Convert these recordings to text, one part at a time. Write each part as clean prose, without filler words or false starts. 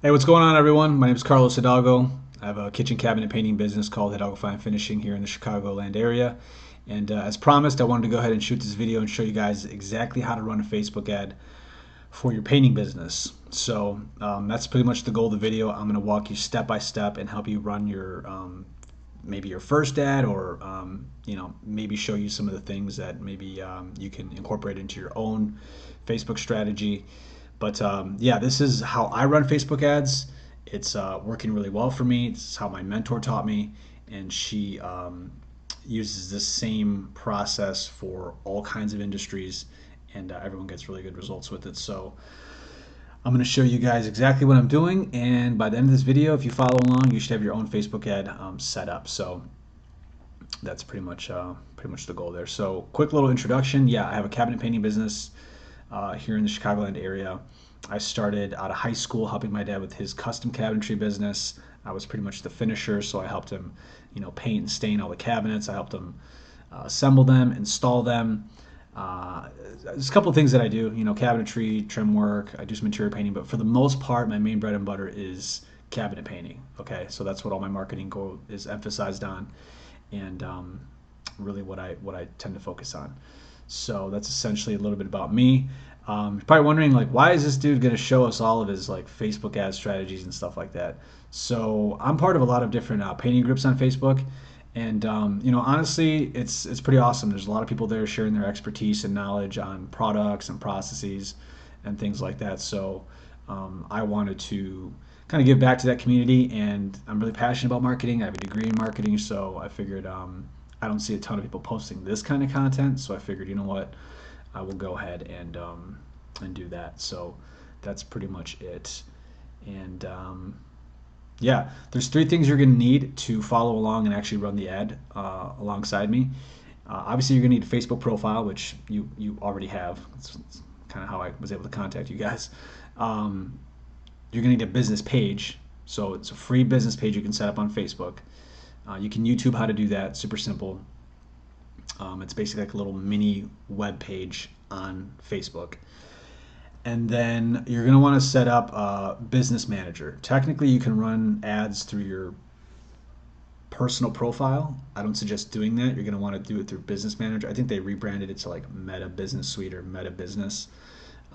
Hey, what's going on, everyone? My name is Carlos Hidalgo. I have a kitchen cabinet painting business called Hidalgo Fine Finishing here in the Chicagoland area. And as promised, I wanted to go ahead and shoot this video and show you guys exactly how to run a Facebook ad for your painting business. So that's pretty much the goal of the video. I'm going to walk you step by step and help you run your maybe your first ad, or maybe show you some of the things that maybe you can incorporate into your own Facebook strategy. But yeah, this is how I run Facebook ads. It's working really well for me. It's how my mentor taught me, and she uses the same process for all kinds of industries, and everyone gets really good results with it. So I'm going to show you guys exactly what I'm doing, and by the end of this video, if you follow along, you should have your own Facebook ad set up. So that's pretty much the goal there. So quick little introduction. Yeah, I have a cabinet painting business here in the Chicagoland area. I started out of high school helping my dad with his custom cabinetry business. I was pretty much the finisher, so I helped him, paint and stain all the cabinets. I helped him assemble them, install them. There's a couple of things that I do, cabinetry, trim work. I do some interior painting, but for the most part, my main bread and butter is cabinet painting. Okay, so that's what all my marketing goal is emphasized on, and really what I tend to focus on. So that's essentially a little bit about me. You're probably wondering, like, why is this dude going to show us all of his like Facebook ad strategies and stuff like that? So I'm part of a lot of different painting groups on Facebook, and honestly, it's pretty awesome. There's a lot of people there sharing their expertise and knowledge on products and processes and things like that. So I wanted to kind of give back to that community, and I'm really passionate about marketing. I have a degree in marketing, so I figured I don't see a ton of people posting this kind of content, so I figured, you know what, I will go ahead and do that. So that's pretty much it. And yeah, there's three things you're going to need to follow along and actually run the ad alongside me. Obviously, you're going to need a Facebook profile, which you already have. That's kind of how I was able to contact you guys. You're going to need a business page. So it's a free business page you can set up on Facebook. You can YouTube how to do that. Super simple. It's basically like a little mini web page on Facebook. And then you're going to want to set up a business manager. Technically, you can run ads through your personal profile. I don't suggest doing that. You're going to want to do it through Business Manager. I think they rebranded it to like Meta Business Suite or Meta Business.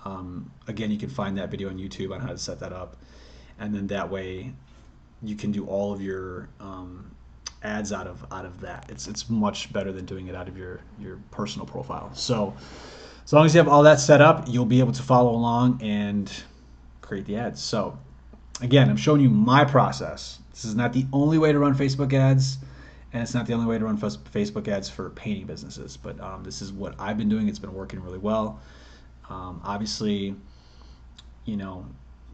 Again, you can find that video on YouTube on how to set that up. And then that way you can do all of your ads out of that. It's much better than doing it out of your personal profile. So as long as you have all that set up, you'll be able to follow along and create the ads. So again, I'm showing you my process. This is not the only way to run Facebook ads, and it's not the only way to run Facebook ads for painting businesses, but this is what I've been doing. It's been working really well. Obviously, you know,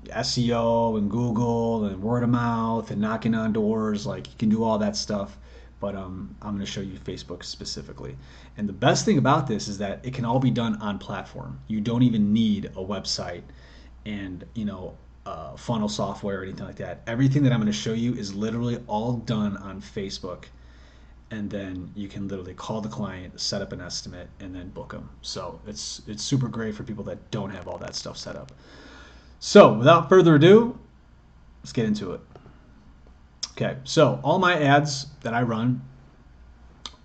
SEO and Google and word of mouth and knocking on doors, like, you can do all that stuff, but I'm going to show you Facebook specifically. And the best thing about this is that it can all be done on platform. You don't even need a website and funnel software or anything like that. Everything that I'm going to show you is literally all done on Facebook, and then you can literally call the client, set up an estimate, and then book them. So it's super great for people that don't have all that stuff set up. So without further ado, let's get into it. Okay, so all my ads that I run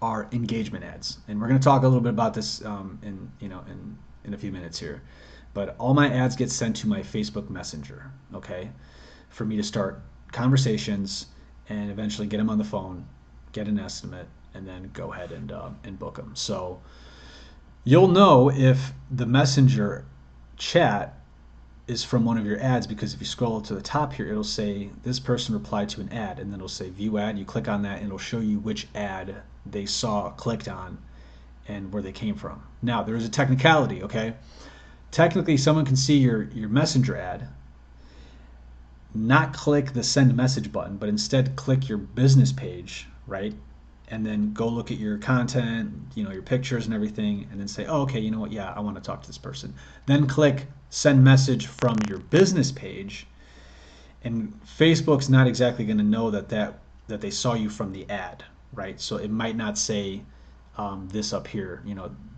are engagement ads, and we're going to talk a little bit about this in a few minutes here. But all my ads get sent to my Facebook Messenger, okay, for me to start conversations and eventually get them on the phone, get an estimate, and then go ahead and book them. So you'll know if the Messenger chat is from one of your ads, because if you scroll up to the top here, it'll say this person replied to an ad, and then it'll say view ad. You click on that and it'll show you which ad they saw, clicked on, and where they came from. Now, there is a technicality, okay? Technically, someone can see your Messenger ad, not click the send message button, but instead click your business page, right? And then go look at your content, your pictures and everything, and then say, oh, okay, you know what, yeah, I want to talk to this person. Then click send message from your business page, and Facebook's not exactly going to know that they saw you from the ad, right? So it might not say this up here,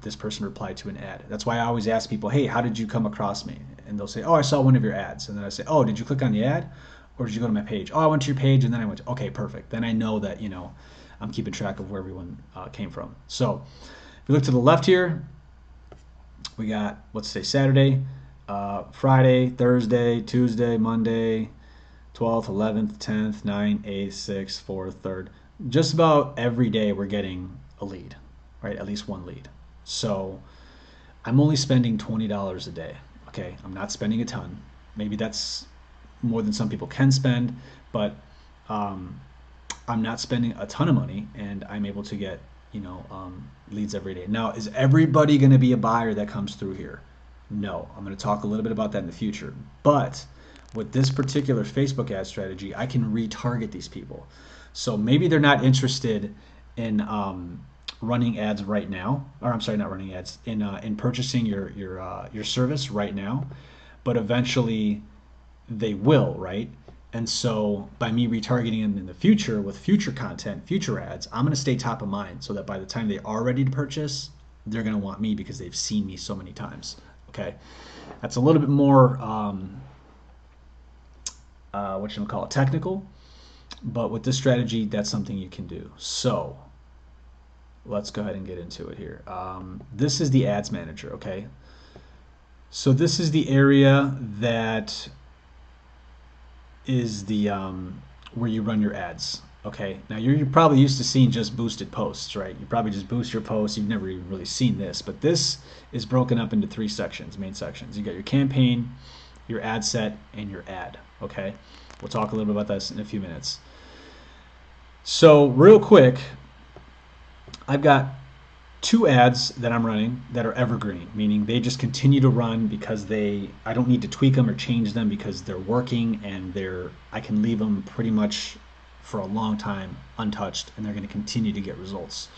this person replied to an ad. That's why I always ask people, hey, how did you come across me? And they'll say, oh, I saw one of your ads. And then I say, oh, did you click on the ad or did you go to my page? Oh, I went to your page and then I went to, okay, perfect. Then I know that, I'm keeping track of where everyone came from. So if we look to the left here, we got, let's say Saturday, Friday, Thursday, Tuesday, Monday, 12th, 11th, 10th, 9th, 8th, 6th, 4th, 3rd. Just about every day we're getting a lead, right? At least one lead. So I'm only spending $20 a day. Okay, I'm not spending a ton. Maybe that's more than some people can spend, but I'm not spending a ton of money, and I'm able to get leads every day. Now, is everybody going to be a buyer that comes through here? No. I'm going to talk a little bit about that in the future. But with this particular Facebook ad strategy, I can retarget these people. So maybe they're not interested in running ads right now, or I'm sorry, not running ads, in purchasing your service right now, but eventually they will, right? And so by me retargeting them in the future with future content, future ads, I'm going to stay top of mind so that by the time they are ready to purchase, they're going to want me because they've seen me so many times. Okay, that's a little bit more technical, but with this strategy, that's something you can do. So let's go ahead and get into it here. This is the ads manager. Okay, so this is the area that is the where you run your ads. Okay, now you're probably used to seeing just boosted posts, right? You probably just boost your posts. You've never even really seen this, but this is broken up into 3 sections, main sections. You got your campaign, your ad set, and your ad. Okay, we'll talk a little bit about this in a few minutes. So real quick, I've got 2 ads that I'm running that are evergreen, meaning they just continue to run because I don't need to tweak them or change them because they're working, and I can leave them pretty much for a long time untouched, and they're going to continue to get results.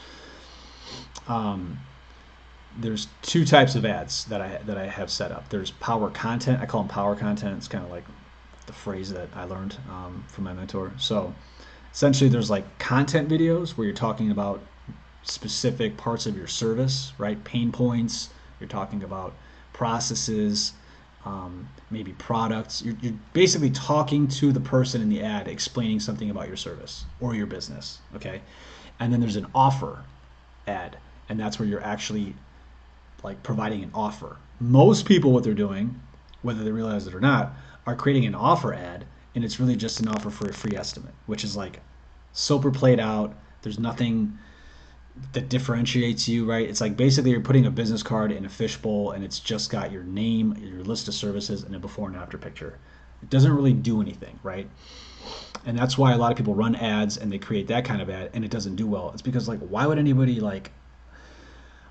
There's 2 types of ads that I have set up. There's power content. I call them power content. It's kind of like the phrase that I learned from my mentor. So essentially there's like content videos where you're talking about specific parts of your service, right? Pain points. You're talking about processes, maybe products. You're basically talking to the person in the ad, explaining something about your service or your business, okay? And then there's an offer ad, and that's where you're actually like providing an offer. Most people, what they're doing, whether they realize it or not, are creating an offer ad, and it's really just an offer for a free estimate, which is like super played out. There's nothing that differentiates you, right? It's like basically you're putting a business card in a fishbowl, and it's just got your name, your list of services, and a before and after picture. It doesn't really do anything, right? And that's why a lot of people run ads and they create that kind of ad and it doesn't do well. It's because, like, why would anybody, like,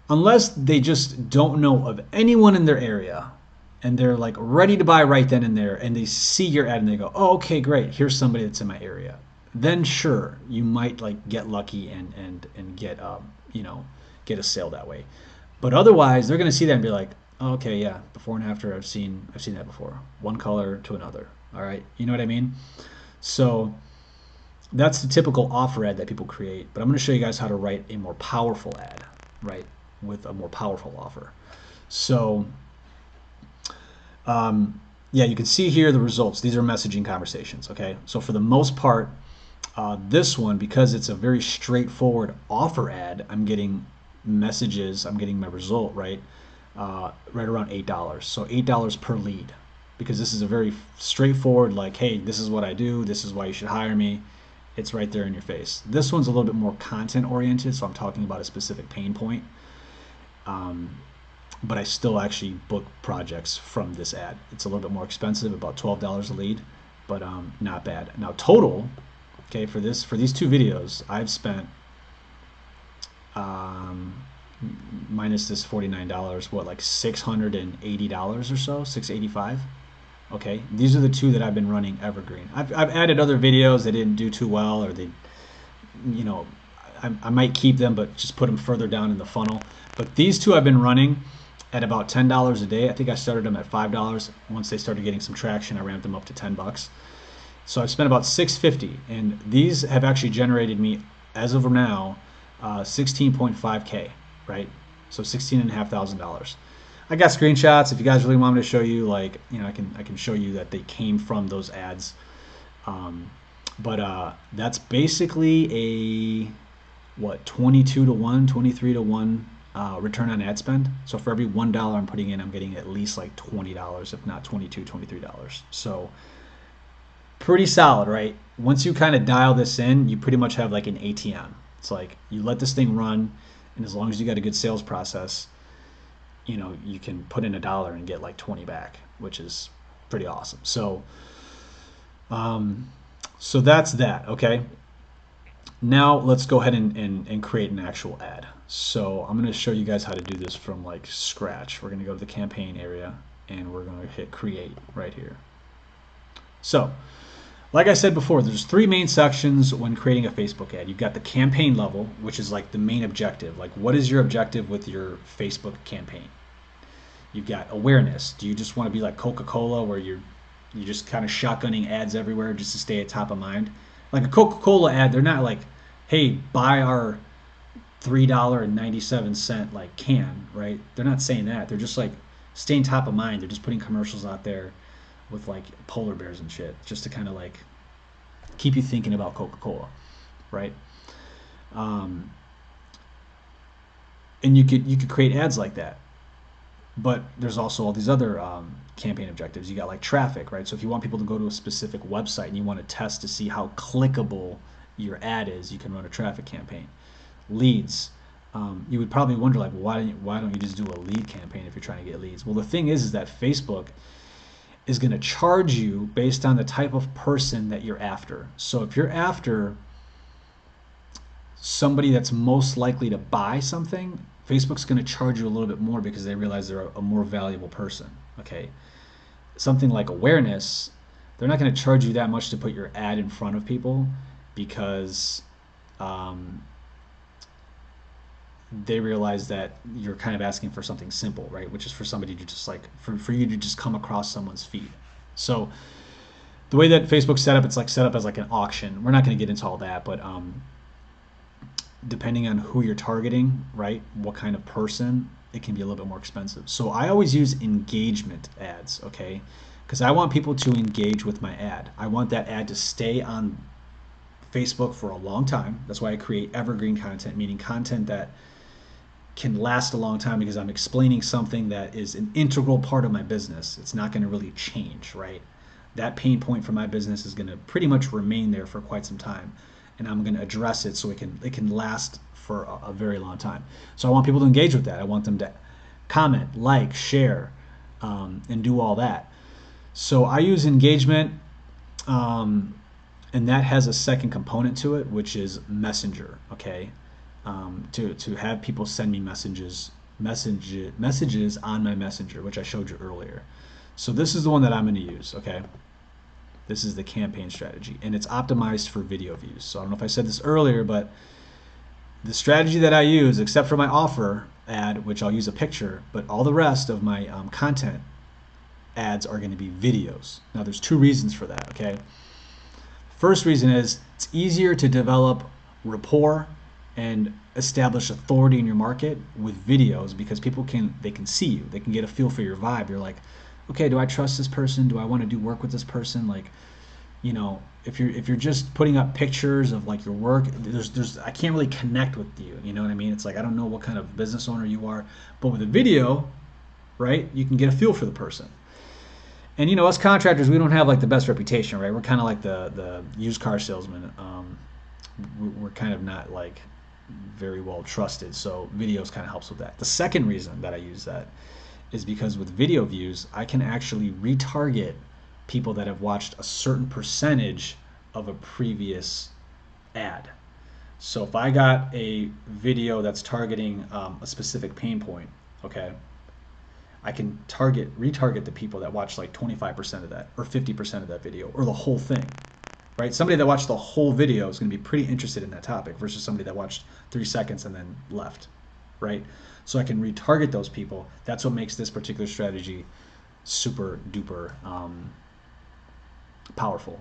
unless they just don't know of anyone in their area and they're like ready to buy right then and there, and they see your ad and they go, oh, okay, great, here's somebody that's in my area. Then sure, you might like get lucky and get get a sale that way. But otherwise, they're going to see that and be like, oh, okay, yeah, before and after, I've seen that before. One color to another. All right, you know what I mean? So that's the typical offer ad that people create. But I'm going to show you guys how to write a more powerful ad, right, with a more powerful offer. So yeah, you can see here the results. These are messaging conversations. Okay, so for the most part, this one, because it's a very straightforward offer ad, I'm getting messages, I'm getting my result right around $8. So $8 per lead, because this is a very straightforward, like, hey, this is what I do, this is why you should hire me. It's right there in your face. This one's a little bit more content oriented, so I'm talking about a specific pain point. But I still actually book projects from this ad. It's a little bit more expensive, about $12 a lead, but not bad. Now total, okay, for these 2 videos, I've spent minus this $49, what, like $680 or so, $685. Okay, these are the 2 that I've been running evergreen. I've added other videos that didn't do too well, or they, I might keep them, but just put them further down in the funnel. But these 2 I've been running at about $10 a day. I think I started them at $5. Once they started getting some traction, I ramped them up to $10. So I've spent about $650, and these have actually generated me, as of now, 16.5K, right? So $16,500. I got screenshots. If you guys really want me to show you, like, I can show you that they came from those ads. Um, but that's basically a what 22 to 1, 23 to 1 return on ad spend. So for every $1 I'm putting in, I'm getting at least like $20, if not 22, $23. So pretty solid, right? Once you kind of dial this in, you pretty much have like an ATM. It's like you let this thing run, and as long as you got a good sales process, you can put in $1 and get like 20 back, which is pretty awesome. Um, so that's that. Okay. Now let's go ahead and create an actual ad. So I'm going to show you guys how to do this from like scratch. We're going to go to the campaign area and we're going to hit create right here. So like I said before, there's three main sections when creating a Facebook ad. You've got the campaign level, which is like the main objective. Like, what is your objective with your Facebook campaign? You've got awareness. Do you just want to be like Coca-Cola, where you're just kind of shotgunning ads everywhere just to stay at top of mind? Like a Coca-Cola ad, they're not like, hey, buy our $3.97 like can, right? They're not saying that. They're just like staying top of mind. They're just putting commercials out there with like polar bears and shit, just to kind of like keep you thinking about Coca-Cola, right? Um, and you could create ads like that. But there's also all these other campaign objectives. You got like traffic, right? So if you want people to go to a specific website and you want to test to see how clickable your ad is, you can run a traffic campaign. Leads. You would probably wonder, like, why don't you just do a lead campaign if you're trying to get leads? Well, the thing is that Facebook is going to charge you based on the type of person that you're after. So if you're after somebody that's most likely to buy something, Facebook's going to charge you a little bit more because they realize they're a more valuable person. Okay, something like awareness, they're not going to charge you that much to put your ad in front of people because um, they realize that you're kind of asking for something simple, right? Which is for somebody to just like for you to just come across someone's feed. So the way that Facebook's set up, it's like set up as like an auction. We're not going to get into all that, but depending on who you're targeting, right, what kind of person, it can be a little bit more expensive. So I always use engagement ads, okay? Because I want people to engage with my ad. I want that ad to stay on Facebook for a long time. That's why I create evergreen content, meaning content that can last a long time because I'm explaining something that is an integral part of my business. It's not going to really change, right? That pain point for my business is going to pretty much remain there for quite some time, and I'm going to address it so it can last for a very long time. So I want people to engage with that. I want them to comment, like, share, and do all that. So I use engagement, and that has a second component to it, which is Messenger. Okay, to have people send me messages on my Messenger, which I showed you earlier. So this is the one that I'm going to use. Okay. This is the campaign strategy, and it's optimized for video views. So I don't know if I said this earlier, but the strategy that I use, except for my offer ad, which I'll use a picture, but all the rest of my content ads are going to be videos. Now, there's two reasons for that, okay? First reason is it's easier to develop rapport and establish authority in your market with videos because people can see you. They can get a feel for your vibe. You're like, okay, do I trust this person? Do I want to do work with this person? Like, if you're just putting up pictures of like your work, I can't really connect with you. You know what I mean? It's like I don't know what kind of business owner you are, but with a video, right, you can get a feel for the person. And us contractors, we don't have like the best reputation, right? We're kind of like the used car salesman. We're kind of not like very well trusted. So videos kind of helps with that. The second reason that I use that is because with video views, I can actually retarget people that have watched a certain percentage of a previous ad. So if I got a video that's targeting a specific pain point, okay, I can retarget the people that watch like 25% of that or 50% of that video or the whole thing, right? Somebody that watched the whole video is going to be pretty interested in that topic versus somebody that watched 3 seconds and then left, right? So I can retarget those people. That's what makes this particular strategy super duper powerful,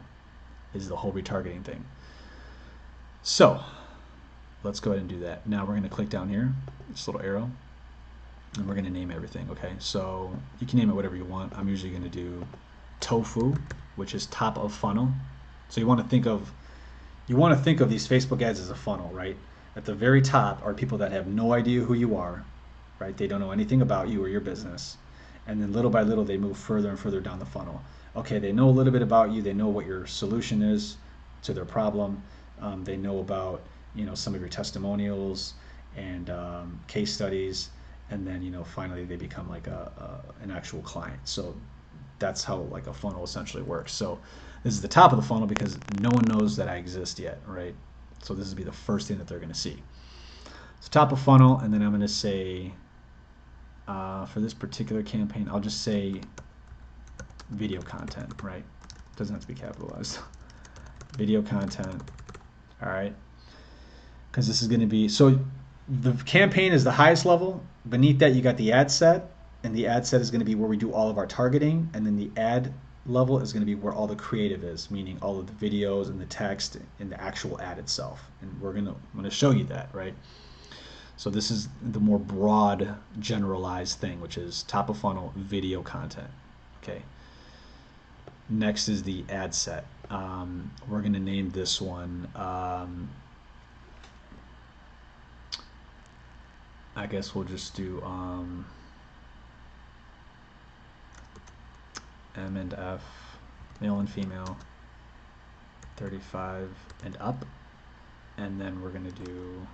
is the whole retargeting thing. So let's go ahead and do that. Now we're going to click down here, this little arrow, and we're going to name everything. Okay, so you can name it whatever you want. I'm usually going to do tofu, which is top of funnel. So you want to think of these Facebook ads as a funnel, right? At the very top are people that have no idea who you are, right? They don't know anything about you or your business. And then little by little, they move further and further down the funnel. Okay, they know a little bit about you. They know what your solution is to their problem. They know about, some of your testimonials and case studies. And then, finally, they become like an actual client. So that's how like a funnel essentially works. So this is the top of the funnel because no one knows that I exist yet, right? So this would be the first thing that they're going to see. So top of funnel, and then I'm going to say, for this particular campaign, I'll just say video content, right? Doesn't have to be capitalized. Video content, all right? Because this is going to be, so the campaign is the highest level. Beneath that, you got the ad set, and the ad set is going to be where we do all of our targeting, and then the ad level is going to be where all the creative is, meaning all of the videos and the text and the actual ad itself. And I'm going to show you that, right? So this is the more broad, generalized thing, which is top of funnel video content. Okay. Next is the ad set. We're going to name this one. I guess we'll just do M and F, male and female, 35 and up, and then we're going to do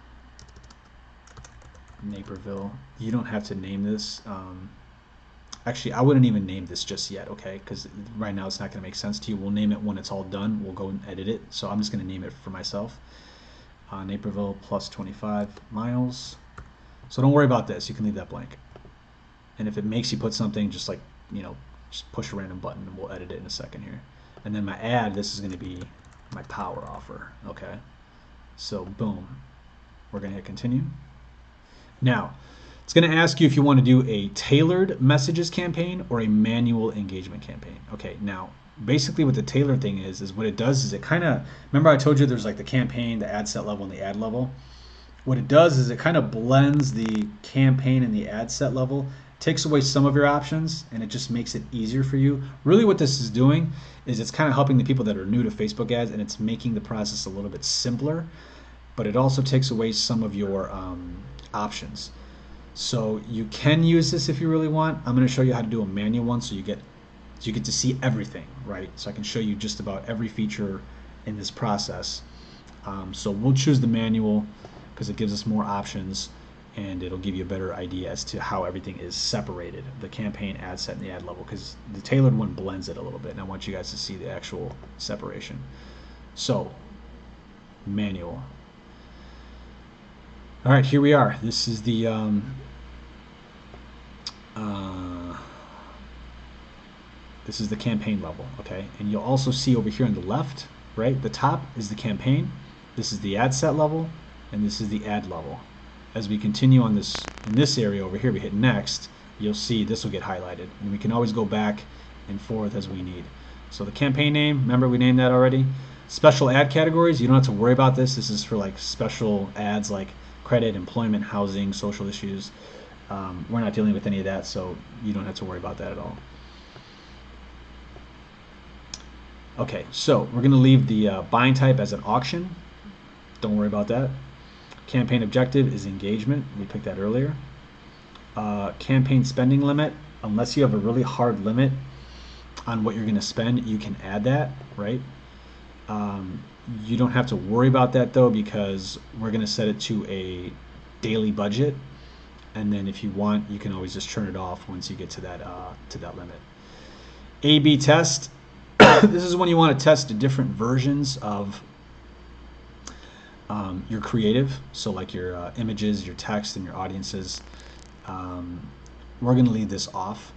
Naperville. You don't have to name this. Actually, I wouldn't even name this just yet, okay? Because right now it's not going to make sense to you. We'll name it when it's all done. We'll go and edit it. So I'm just going to name it for myself. Naperville plus 25 miles. So don't worry about this. You can leave that blank. And if it makes you put something, just like, just push a random button and we'll edit it in a second here. And then my ad, this is going to be my power offer, okay? So boom. We're going to hit continue. Now, it's going to ask you if you want to do a tailored messages campaign or a manual engagement campaign. Okay, now, basically what the tailored thing is what it does is it kind of, remember I told you there's like the campaign, the ad set level, and the ad level? What it does is it kind of blends the campaign and the ad set level, takes away some of your options, and it just makes it easier for you. Really what this is doing is it's kind of helping the people that are new to Facebook ads, and it's making the process a little bit simpler, but it also takes away some of your options. So you can use this if you really want. I'm going to show you how to do a manual one so you get to see everything, right? So I can show you just about every feature in this process. So we'll choose the manual because it gives us more options and it'll give you a better idea as to how everything is separated, the campaign, ad set, and the ad level, because the tailored one blends it a little bit, and I want you guys to see the actual separation. So, manual. All right, here we are. This is the campaign level, okay? And you'll also see over here on the left, right, the top is the campaign. This is the ad set level, and this is the ad level. As we continue on this, in this area over here, we hit next, you'll see this will get highlighted. And we can always go back and forth as we need. So the campaign name, remember we named that already? Special ad categories, you don't have to worry about this. This is for like special ads like credit, employment, housing, social issues. We're not dealing with any of that, so you don't have to worry about that at all. Okay, so we're going to leave the buying type as an auction. Don't worry about that. Campaign objective is engagement. We picked that earlier. Campaign spending limit, unless you have a really hard limit on what you're going to spend, you can add that, right? You don't have to worry about that though, because we're going to set it to a daily budget, and then if you want, you can always just turn it off once you get to that limit. A/B test. This is when you want to test different versions of your creative, so like your images, your text, and your audiences. We're going to leave this off.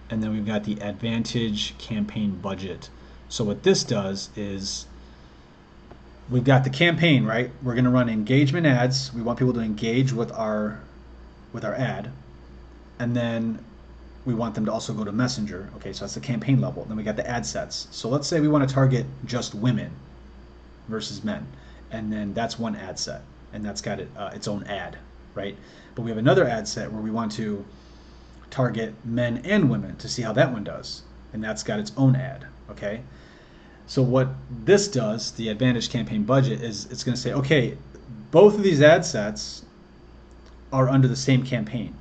And then we've got the Advantage campaign budget. So what this does is we've got the campaign, right? We're going to run engagement ads. We want people to engage with our ad. And then we want them to also go to Messenger. Okay, so that's the campaign level. Then we got the ad sets. So let's say we want to target just women versus men, and then that's one ad set, and that's got its own ad, right? But we have another ad set where we want to target men and women to see how that one does, and that's got its own ad. Okay, so what this does, the Advantage Campaign Budget, is it's going to say, okay, both of these ad sets are under the same campaign.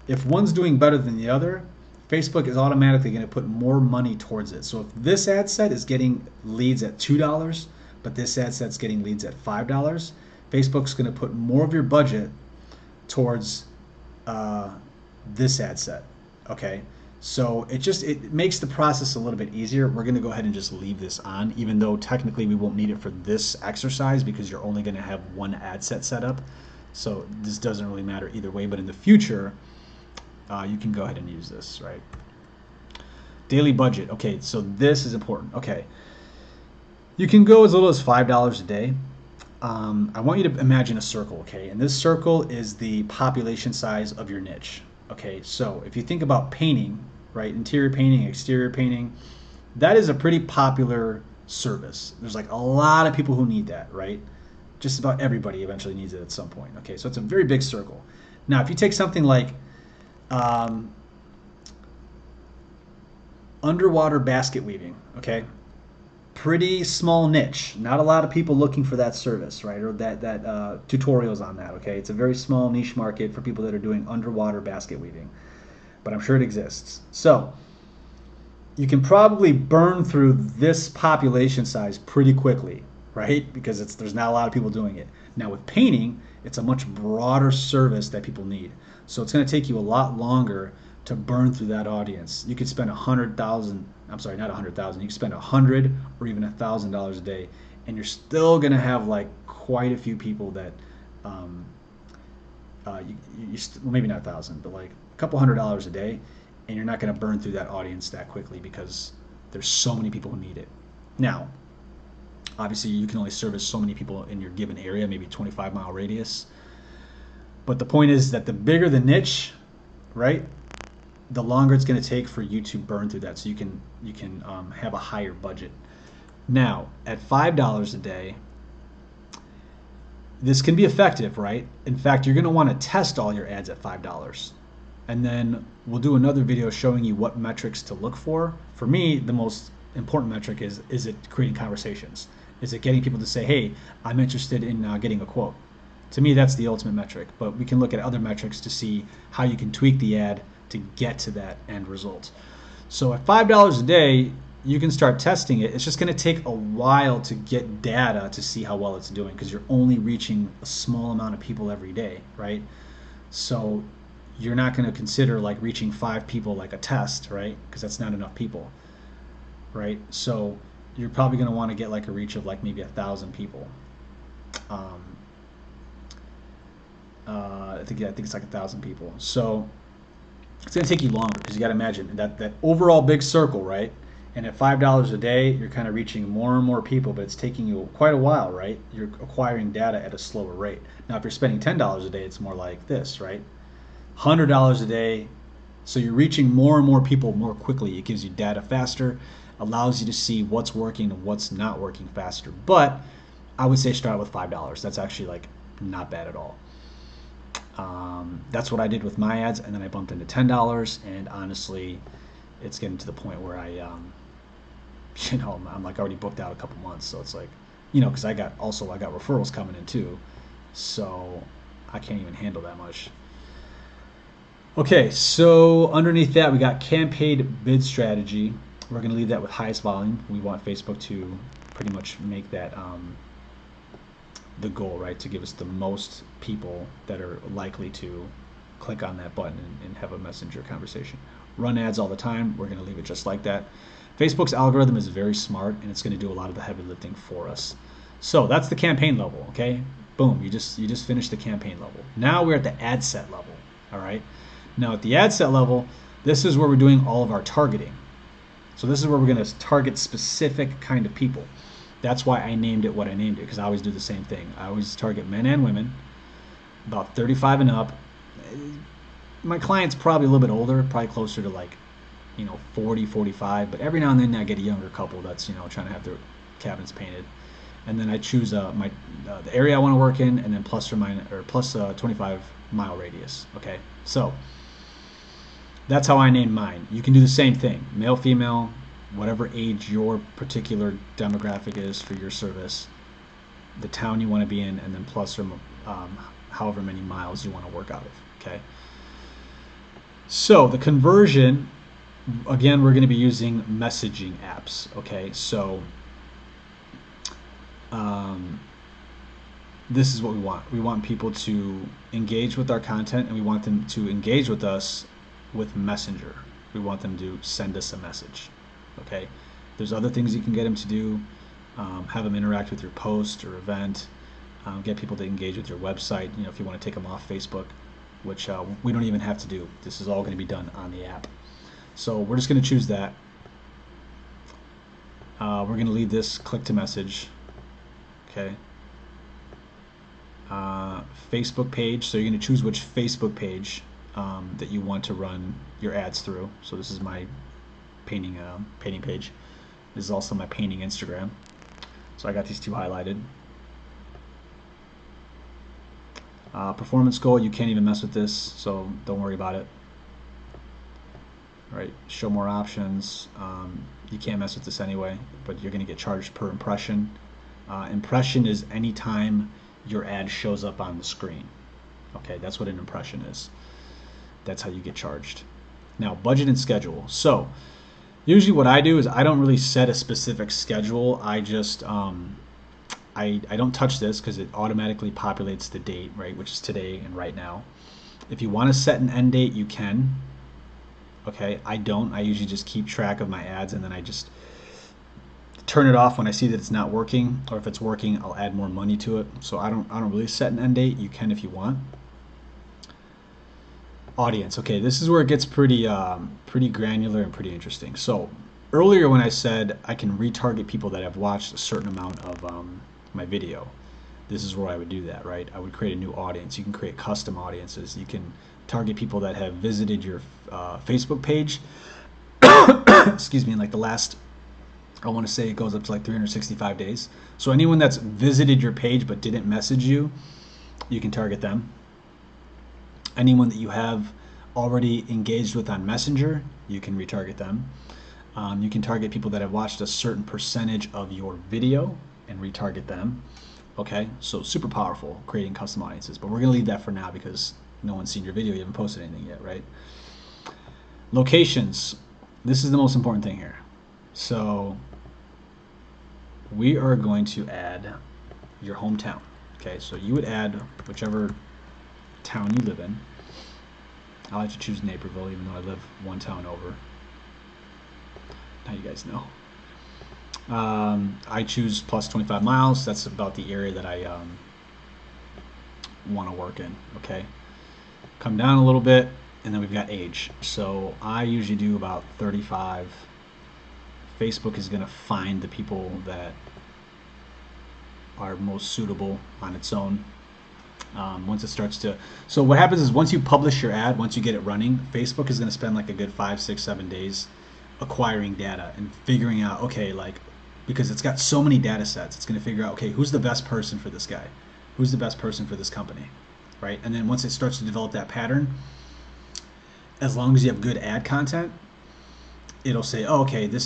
If one's doing better than the other, Facebook is automatically going to put more money towards it. So if this ad set is getting leads at $2, but this ad set's getting leads at $5, Facebook's going to put more of your budget towards this ad set. Okay, so it makes the process a little bit easier. We're going to go ahead and just leave this on, even though technically we won't need it for this exercise because you're only going to have one ad set up. So this doesn't really matter either way, but in the future, you can go ahead and use this, right? Daily budget. Okay, so this is important. Okay, you can go as little as $5 a day. I want you to imagine a circle, okay? And this circle is the population size of your niche. Okay, so if you think about painting, right? Interior painting, exterior painting, that is a pretty popular service. There's like a lot of people who need that, right? Just about everybody eventually needs it at some point. Okay, so it's a very big circle. Now, if you take something like underwater basket weaving, okay, pretty small niche, not a lot of people looking for that service, right, or that tutorials on that. Okay, it's a very small niche market for people that are doing underwater basket weaving, but I'm sure it exists. So you can probably burn through this population size pretty quickly, right, because there's not a lot of people doing it. Now with painting, it's a much broader service that people need, so it's going to take you a lot longer to burn through that audience. You could spend $100,000, I'm sorry, not $100,000, you can spend $100 or even $1,000 a day, and you're still gonna have like quite a few people that, well, maybe not 1,000, but like a couple $100 a day, and you're not gonna burn through that audience that quickly because there's so many people who need it. Now, obviously you can only service so many people in your given area, maybe 25-mile radius, but the point is that the bigger the niche, right, the longer it's going to take for you to burn through that, so you can have a higher budget. Now, at $5 a day, this can be effective, right? In fact, you're going to want to test all your ads at $5, and then we'll do another video showing you what metrics to look for. For me, the most important metric is it creating conversations? Is it getting people to say, hey, I'm interested in getting a quote? To me, that's the ultimate metric, but we can look at other metrics to see how you can tweak the ad to get to that end result. So at $5 a day, you can start testing it. It's just going to take a while to get data to see how well it's doing because you're only reaching a small amount of people every day, right? So you're not going to consider like reaching 5 people like a test, right? Because that's not enough people, right? So you're probably going to want to get like a reach of like maybe 1,000 people. I think it's like 1,000 people. So it's going to take you longer because you got to imagine that overall big circle, right? And at $5 a day, you're kind of reaching more and more people, but it's taking you quite a while, right? You're acquiring data at a slower rate. Now, if you're spending $10 a day, it's more like this, right? $100 a day, so you're reaching more and more people more quickly. It gives you data faster, allows you to see what's working and what's not working faster. But I would say start with $5. That's actually like not bad at all. That's what I did with my ads, and then I bumped into $10, and honestly, it's getting to the point where I, I'm like already booked out a couple months, so it's like, because I got referrals coming in too, so I can't even handle that much. Okay, so underneath that we got campaign bid strategy. We're going to leave that with highest volume. We want Facebook to pretty much make that the goal, right, to give us the most people that are likely to click on that button and have a messenger conversation. Run ads all the time. We're going to leave it just like that. Facebook's algorithm is very smart, and it's going to do a lot of the heavy lifting for us. So that's the campaign level, okay? Boom, you just finished the campaign level. Now we're at the ad set level, all right? Now at the ad set level, this is where we're doing all of our targeting. So this is where we're going to target specific kind of people. That's why I named it what I named it, because I always do the same thing. I always target men and women, about 35 and up. my client's probably a little bit older, probably closer to like, 40, 45, but every now and then I get a younger couple that's, trying to have their cabins painted. And then I choose the area I want to work in, and then plus or minus or plus 25-mile radius. Okay, so that's how I name mine. You can do the same thing, male, female, whatever age your particular demographic is for your service, the town you want to be in, and then plus or however many miles you want to work out of. Okay. So the conversion, again, we're going to be using messaging apps. Okay, so this is what we want. We want people to engage with our content, and we want them to engage with us with Messenger. We want them to send us a message. Okay, there's other things you can get them to do. Have them interact with your post or event. Get people to engage with your website. If you want to take them off Facebook, which we don't even have to do. This is all going to be done on the app. So we're just going to choose that. We're going to leave this click to message. Okay. Facebook page. So you're going to choose which Facebook page that you want to run your ads through. So this is my painting page. This is also my painting Instagram. So I got these two highlighted. Performance goal, you can't even mess with this, so don't worry about it. All right, show more options. You can't mess with this anyway, but you're going to get charged per impression. Impression is any time your ad shows up on the screen. Okay, that's what an impression is. That's how you get charged. Now, budget and schedule. So usually what I do is I don't really set a specific schedule. I just I don't touch this because it automatically populates the date, right, which is today and right now. If you want to set an end date, you can. Okay, I don't. I usually just keep track of my ads, and then I just turn it off when I see that it's not working, or if it's working, I'll add more money to it. So I don't really set an end date. You can if you want. Audience. Okay, this is where it gets pretty granular and pretty interesting. So earlier when I said I can retarget people that have watched a certain amount of my video, this is where I would do that, right? I would create a new audience. You can create custom audiences. You can target people that have visited your Facebook page. Excuse me, in like the last, I want to say it goes up to like 365 days. So anyone that's visited your page but didn't message you, you can target them. Anyone that you have already engaged with on Messenger, you can retarget them. You can target people that have watched a certain percentage of your video and retarget them. Okay, so super powerful creating custom audiences, but we're going to leave that for now because no one's seen your video. You haven't posted anything yet, right? Locations. This is the most important thing here. So we are going to add your hometown. Okay, so you would add whichever town you live in. I like to choose Naperville, even though I live one town over. Now you guys know. I choose plus 25 miles. That's about the area that I want to work in. Okay. Come down a little bit, and then we've got age. So I usually do about 35. Facebook is going to find the people that are most suitable on its own. Once it starts to, so what happens is once you publish your ad, once you get it running, Facebook is going to spend like a good 5, 6, 7 days acquiring data and figuring out, okay, like, because it's got so many data sets, it's going to figure out, okay, who's the best person for this guy? Who's the best person for this company? Right? And then once it starts to develop that pattern, as long as you have good ad content, it'll say, oh, okay, it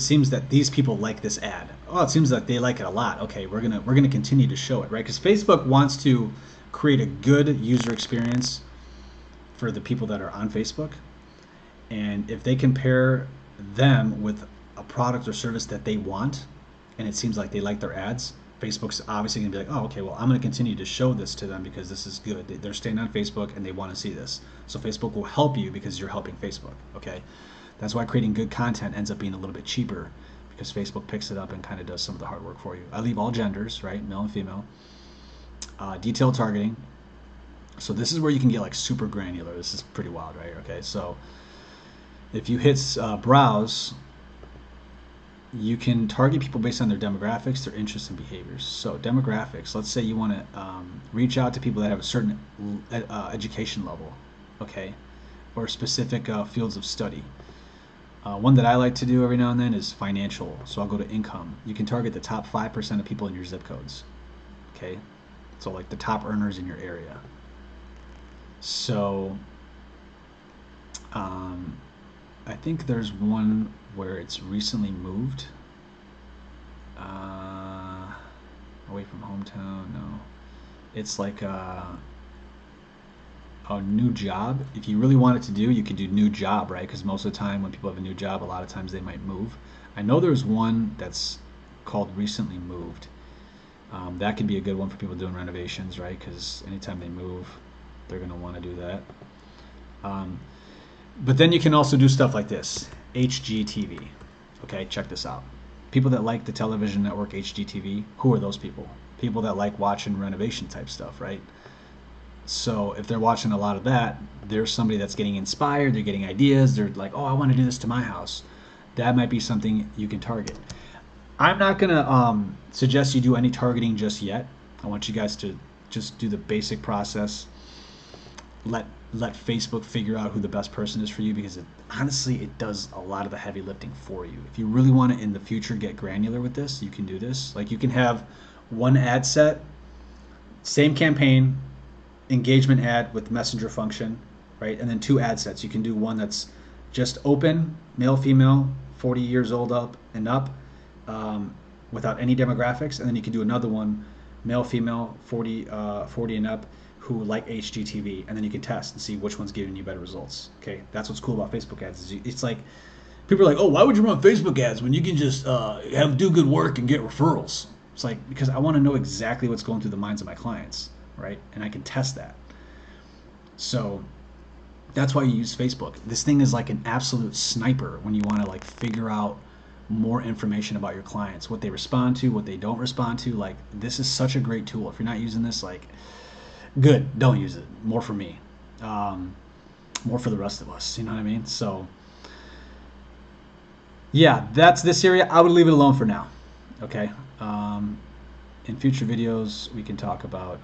seems that these people like this ad. Oh, it seems like they like it a lot. Okay, we're gonna continue to show it, right? Because Facebook wants to create a good user experience for the people that are on Facebook. And if they compare them with a product or service that they want, and it seems like they like their ads, Facebook's obviously going to be like, oh, okay, well, I'm going to continue to show this to them because this is good. They're staying on Facebook and they want to see this. So Facebook will help you because you're helping Facebook, okay? That's why creating good content ends up being a little bit cheaper because Facebook picks it up and kind of does some of the hard work for you. I leave all genders, right? Male and female. Detailed targeting. So this is where you can get like super granular. This is pretty wild, right? Okay, so if you hit browse, you can target people based on their demographics, their interests, and behaviors. So demographics, let's say you want to reach out to people that have a certain education level, okay? or specific fields of study. One that I like to do every now and then is financial. So I'll go to income. You can target the top 5% of people in your zip codes. Okay, so like the top earners in your area. So I think there's one where it's recently moved away from hometown. No, it's like a new job. If you really want it to do, you could do new job, right? Because most of the time when people have a new job, a lot of times they might move. I know there's one that's called recently moved. That could be a good one for people doing renovations, right? Because anytime they move, they're going to want to do that. But then you can also do stuff like this, HGTV. Okay, check this out. People that like the television network HGTV, who are those people? People that like watching renovation type stuff, right? So if they're watching a lot of that, there's somebody that's getting inspired, they're getting ideas, they're like, oh, I want to do this to my house. That might be something you can target. I'm not going to suggest you do any targeting just yet. I want you guys to just do the basic process. Let Facebook figure out who the best person is for you, because honestly, it does a lot of the heavy lifting for you. If you really want to in the future get granular with this, you can do this. Like you can have one ad set, same campaign, engagement ad with messenger function, right? And then two ad sets. You can do one that's just open, male, female, 40 years old up and up, without any demographics. And then you can do another one, male, female, 40 and up, who like HGTV, and then you can test and see which one's giving you better results. Okay, that's what's cool about Facebook ads. It's like people are like, oh, why would you run Facebook ads when you can just do good work and get referrals? It's like, because I want to know exactly what's going through the minds of my clients, right? And I can test that. So that's why you use Facebook. This thing is like an absolute sniper when you want to like figure out more information about your clients, what they respond to, what they don't respond to. Like, this is such a great tool. If you're not using this, like, good, don't use it. More for me, more for the rest of us, you know what I mean? So yeah, that's this area. I would leave it alone for now. Okay, in future videos we can talk about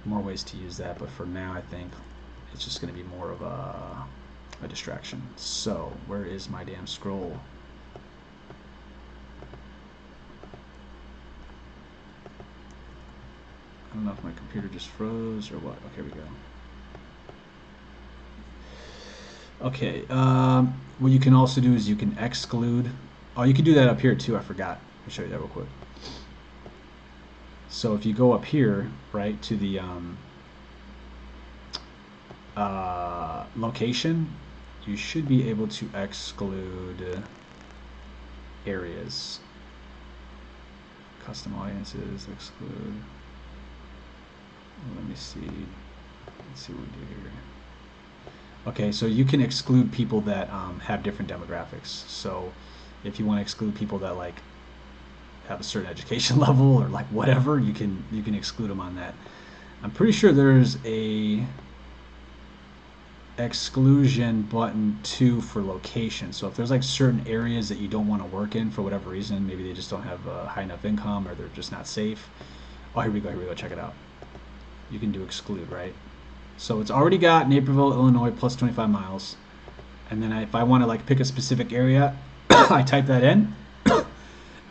more ways to use that, but for now I think it's just going to be more of a distraction. So where is my damn scroll? I don't know if my computer just froze or what. Okay, here we go. Okay, what you can also do is you can exclude. Oh, you can do that up here too. I forgot. I'll show you that real quick. So if you go up here, right, to the location, you should be able to exclude areas. Custom audiences, exclude. Let me see. Let's see what we do here. Okay, so you can exclude people that have different demographics. So if you want to exclude people that like have a certain education level or like whatever, you can exclude them on that. I'm pretty sure there's a exclusion button too for location. So if there's like certain areas that you don't want to work in for whatever reason, maybe they just don't have a high enough income or they're just not safe. Oh, here we go, check it out. You can do exclude, right? So it's already got Naperville, Illinois, plus 25 miles. And then if I want to like pick a specific area, I type that in,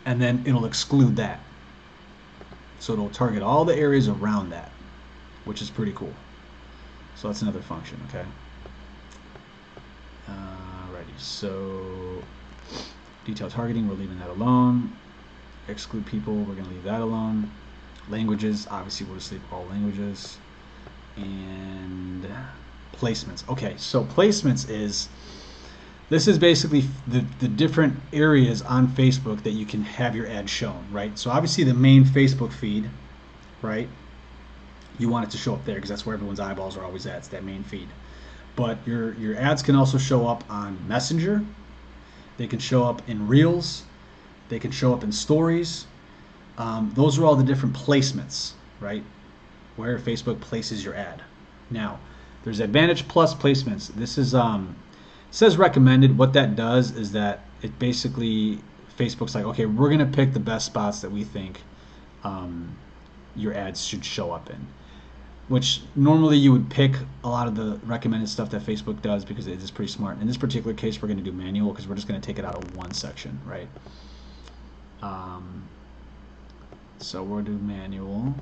and then it'll exclude that. So it'll target all the areas around that, which is pretty cool. So that's another function, okay? Alrighty, so detailed targeting, we're leaving that alone. Exclude people, we're going to leave that alone. Languages, obviously we'll just leave all languages. And placements. Okay, so placements this is basically the different areas on Facebook that you can have your ad shown, right? So obviously the main Facebook feed, right? You want it to show up there because that's where everyone's eyeballs are always at. It's that main feed. But your ads can also show up on Messenger. They can show up in Reels. They can show up in Stories. Those are all the different placements, right? Where Facebook places your ad. Now, there's Advantage Plus placements. This is says recommended. What that does is that it basically Facebook's like, okay, we're gonna pick the best spots that we think your ads should show up in. which normally you would pick a lot of the recommended stuff that Facebook does because it is pretty smart. In this particular case, we're going to do manual because we're just going to take it out of one section, right? So we'll do manual.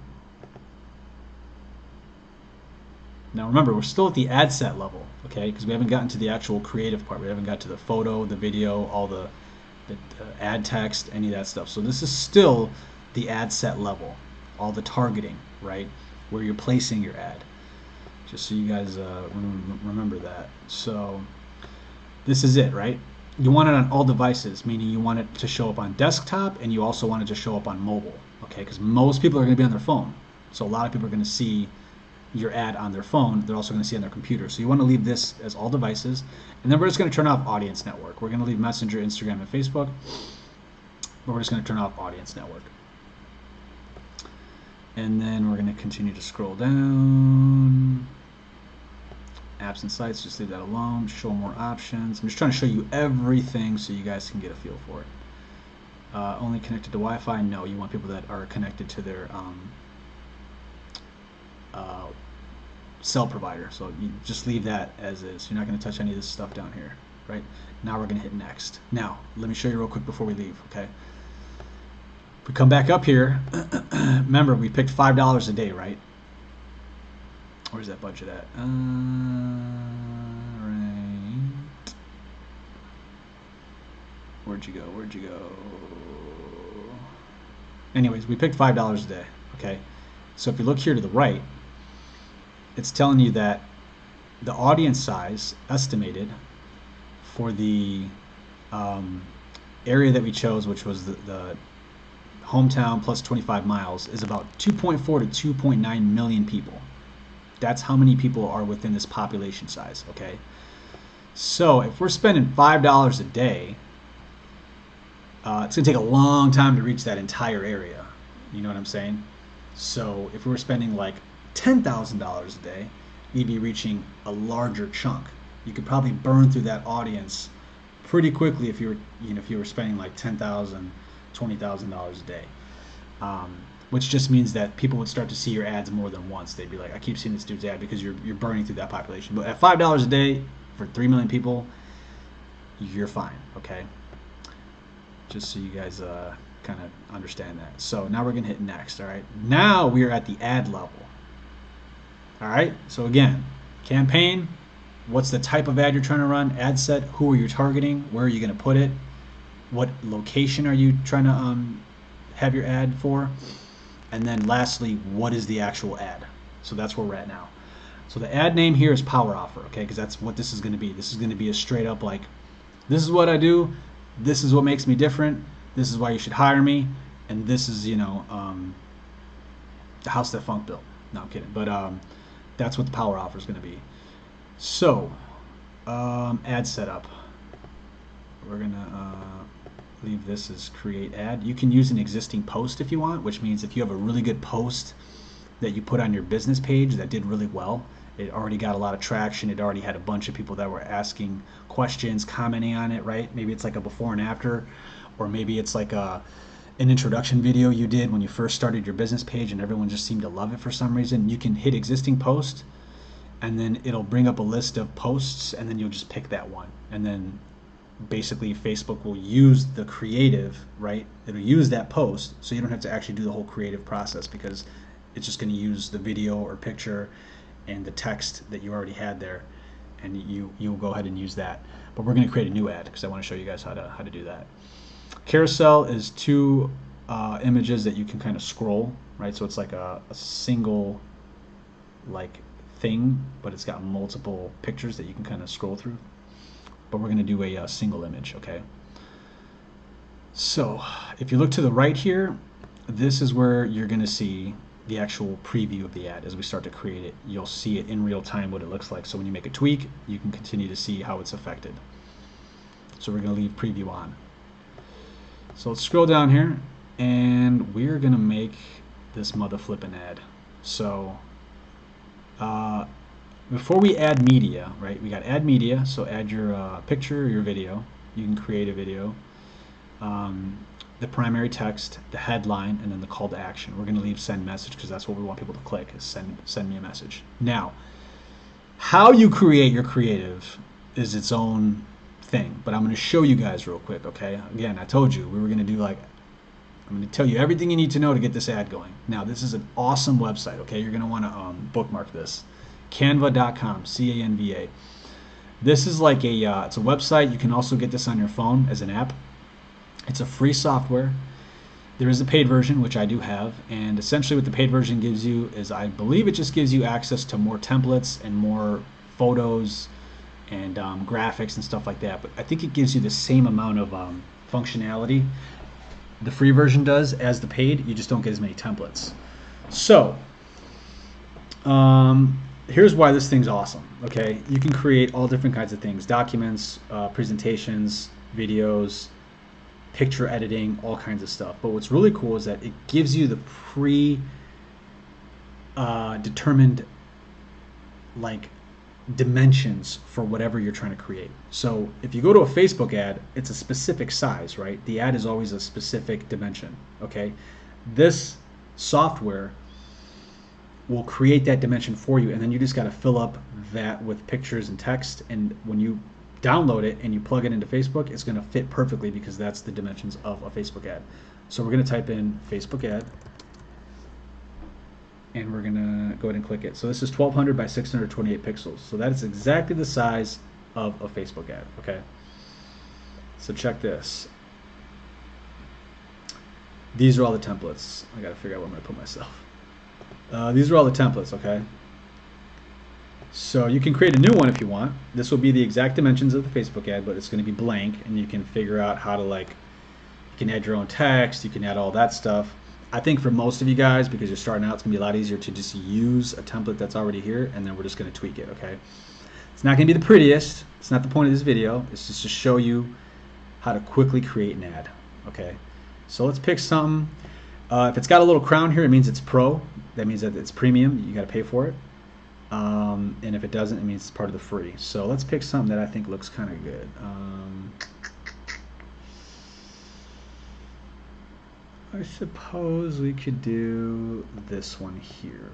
Now remember, we're still at the ad set level, okay? Because we haven't gotten to the actual creative part. We haven't got to the photo, the video, all the ad text, any of that stuff. So this is still the ad set level, all the targeting, right? Where you're placing your ad. Just so you guys remember that. So this is it, right? You want it on all devices, meaning you want it to show up on desktop and you also want it to show up on mobile, okay? Because most people are going to be on their phone. So a lot of people are going to see your ad on their phone. They're also going to see on their computer. So you want to leave this as all devices. And then we're just going to turn off Audience Network. We're going to leave Messenger, Instagram, and Facebook. But we're just going to turn off Audience Network. And then we're going to continue to scroll down. Apps and sites, just leave that alone. Show more options. I'm just trying to show you everything so you guys can get a feel for it. Only connected to Wi-Fi? No, you want people that are connected to their cell provider. So you just leave that as is. You're not going to touch any of this stuff down here, right? Now we're going to hit next. Now, let me show you real quick before we leave, okay? If we come back up here, remember we picked $5 a day, right? Where's that budget at? Right. Where'd you go? Where'd you go? Anyways, we picked $5 a day, okay? So if you look here to the right, it's telling you that the audience size estimated for the area that we chose, which was the hometown plus 25 miles, is about 2.4 to 2.9 million people. That's how many people are within this population size, okay? So if we're spending $5 a day, it's going to take a long time to reach that entire area. You know what I'm saying? So if we were spending like $10,000 a day, you'd be reaching a larger chunk. You could probably burn through that audience pretty quickly if you were spending like $10,000, $20,000 a day. Which just means that people would start to see your ads more than once. They'd be like, I keep seeing this dude's ad, because you're burning through that population. But at $5 a day for 3 million people, you're fine, okay? Just so you guys kind of understand that. So now we're going to hit next, all right? Now we are at the ad level. All right? So again, campaign, what's the type of ad you're trying to run? Ad set, who are you targeting? Where are you going to put it? What location are you trying to have your ad for? And then lastly, what is the actual ad? So that's where we're at now. So the ad name here is Power Offer, okay? Because that's what this is going to be. This is going to be a straight up like, this is what I do. This is what makes me different. This is why you should hire me. And this is, the house that Funk built. No, I'm kidding. But that's what the Power Offer is going to be. So, ad setup. We're going to leave this as create ad. You can use an existing post if you want, which means if you have a really good post that you put on your business page that did really well, it already got a lot of traction, it already had a bunch of people that were asking questions, commenting on it, right? Maybe it's like a before and after, or maybe it's like an introduction video you did when you first started your business page and everyone just seemed to love it for some reason. You can hit existing post and then it'll bring up a list of posts and then you'll just pick that one. And then basically Facebook will use the creative, right? It'll use that post, so you don't have to actually do the whole creative process, because it's just going to use the video or picture and the text that you already had there, and you'll go ahead and use that. But we're going to create a new ad because I want to show you guys how to do that. Carousel is two images that you can kind of scroll, right? So it's like a single like thing, but it's got multiple pictures that you can kind of scroll through. But we're going to do a single image, okay? So if you look to the right here, this is where you're going to see the actual preview of the ad. As we start to create it, you'll see it in real time what it looks like. So when you make a tweak, you can continue to see how it's affected. So we're going to leave preview on. So let's scroll down here, and we're going to make this mother flippin' ad. So before we add media, right, we got add media, so add your picture or your video. You can create a video. the primary text, the headline, and then the call to action. We're going to leave send message because that's what we want people to click, is send me a message. Now, how you create your creative is its own thing, but I'm going to show you guys real quick, okay? Again, I told you we were going to do like, I'm going to tell you everything you need to know to get this ad going. Now, this is an awesome website, okay? You're going to want to bookmark this. Canva.com, C-A-N-V-A. This is like it's a website. You can also get this on your phone as an app. It's a free software. There is a paid version, which I do have, and essentially what the paid version gives you is, I believe it just gives you access to more templates and more photos and graphics and stuff like that, but I think it gives you the same amount of functionality the free version does as the paid. You just don't get as many templates. So here's why this thing's awesome. Okay, you can create all different kinds of things: documents, presentations, videos, picture editing, all kinds of stuff. But what's really cool is that it gives you the determined like dimensions for whatever you're trying to create. So if you go to a Facebook ad, it's a specific size, right? The ad is always a specific dimension, okay? This software will create that dimension for you, and then you just got to fill up that with pictures and text, and when you download it and you plug it into Facebook, it's going to fit perfectly because that's the dimensions of a Facebook ad. So we're going to type in Facebook ad, and we're going to go ahead and click it. So this is 1200 by 628 pixels. So that is exactly the size of a Facebook ad, okay? So check this. These are all the templates. I got to figure out where I'm going to put myself. These are all the templates, okay? So you can create a new one if you want. This will be the exact dimensions of the Facebook ad, but it's going to be blank, and you can figure out how to, like, you can add your own text, you can add all that stuff. I think for most of you guys, because you're starting out, it's going to be a lot easier to just use a template that's already here, and then we're just going to tweak it, okay? It's not going to be the prettiest. It's not the point of this video. It's just to show you how to quickly create an ad, okay? So let's pick something. If it's got a little crown here, it means it's pro. That means that it's premium. You got to pay for it. And if it doesn't, it means it's part of the free. So let's pick something that I think looks kind of good. I suppose we could do this one here.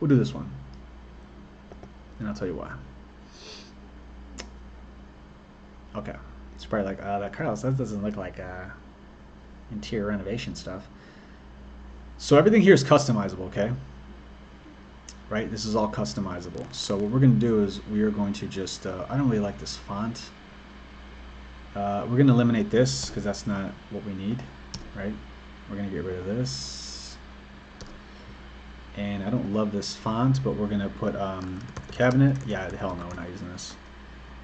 We'll do this one, and I'll tell you why. Okay, it's probably like, that Carlos, that doesn't look like interior renovation stuff. So everything here is customizable, okay? Right, this is all customizable. So what we're going to do is we are going to just, I don't really like this font. We're going to eliminate this because that's not what we need, right? We're going to get rid of this. And I don't love this font, but we're going to put cabinet. Yeah, hell no, we're not using this.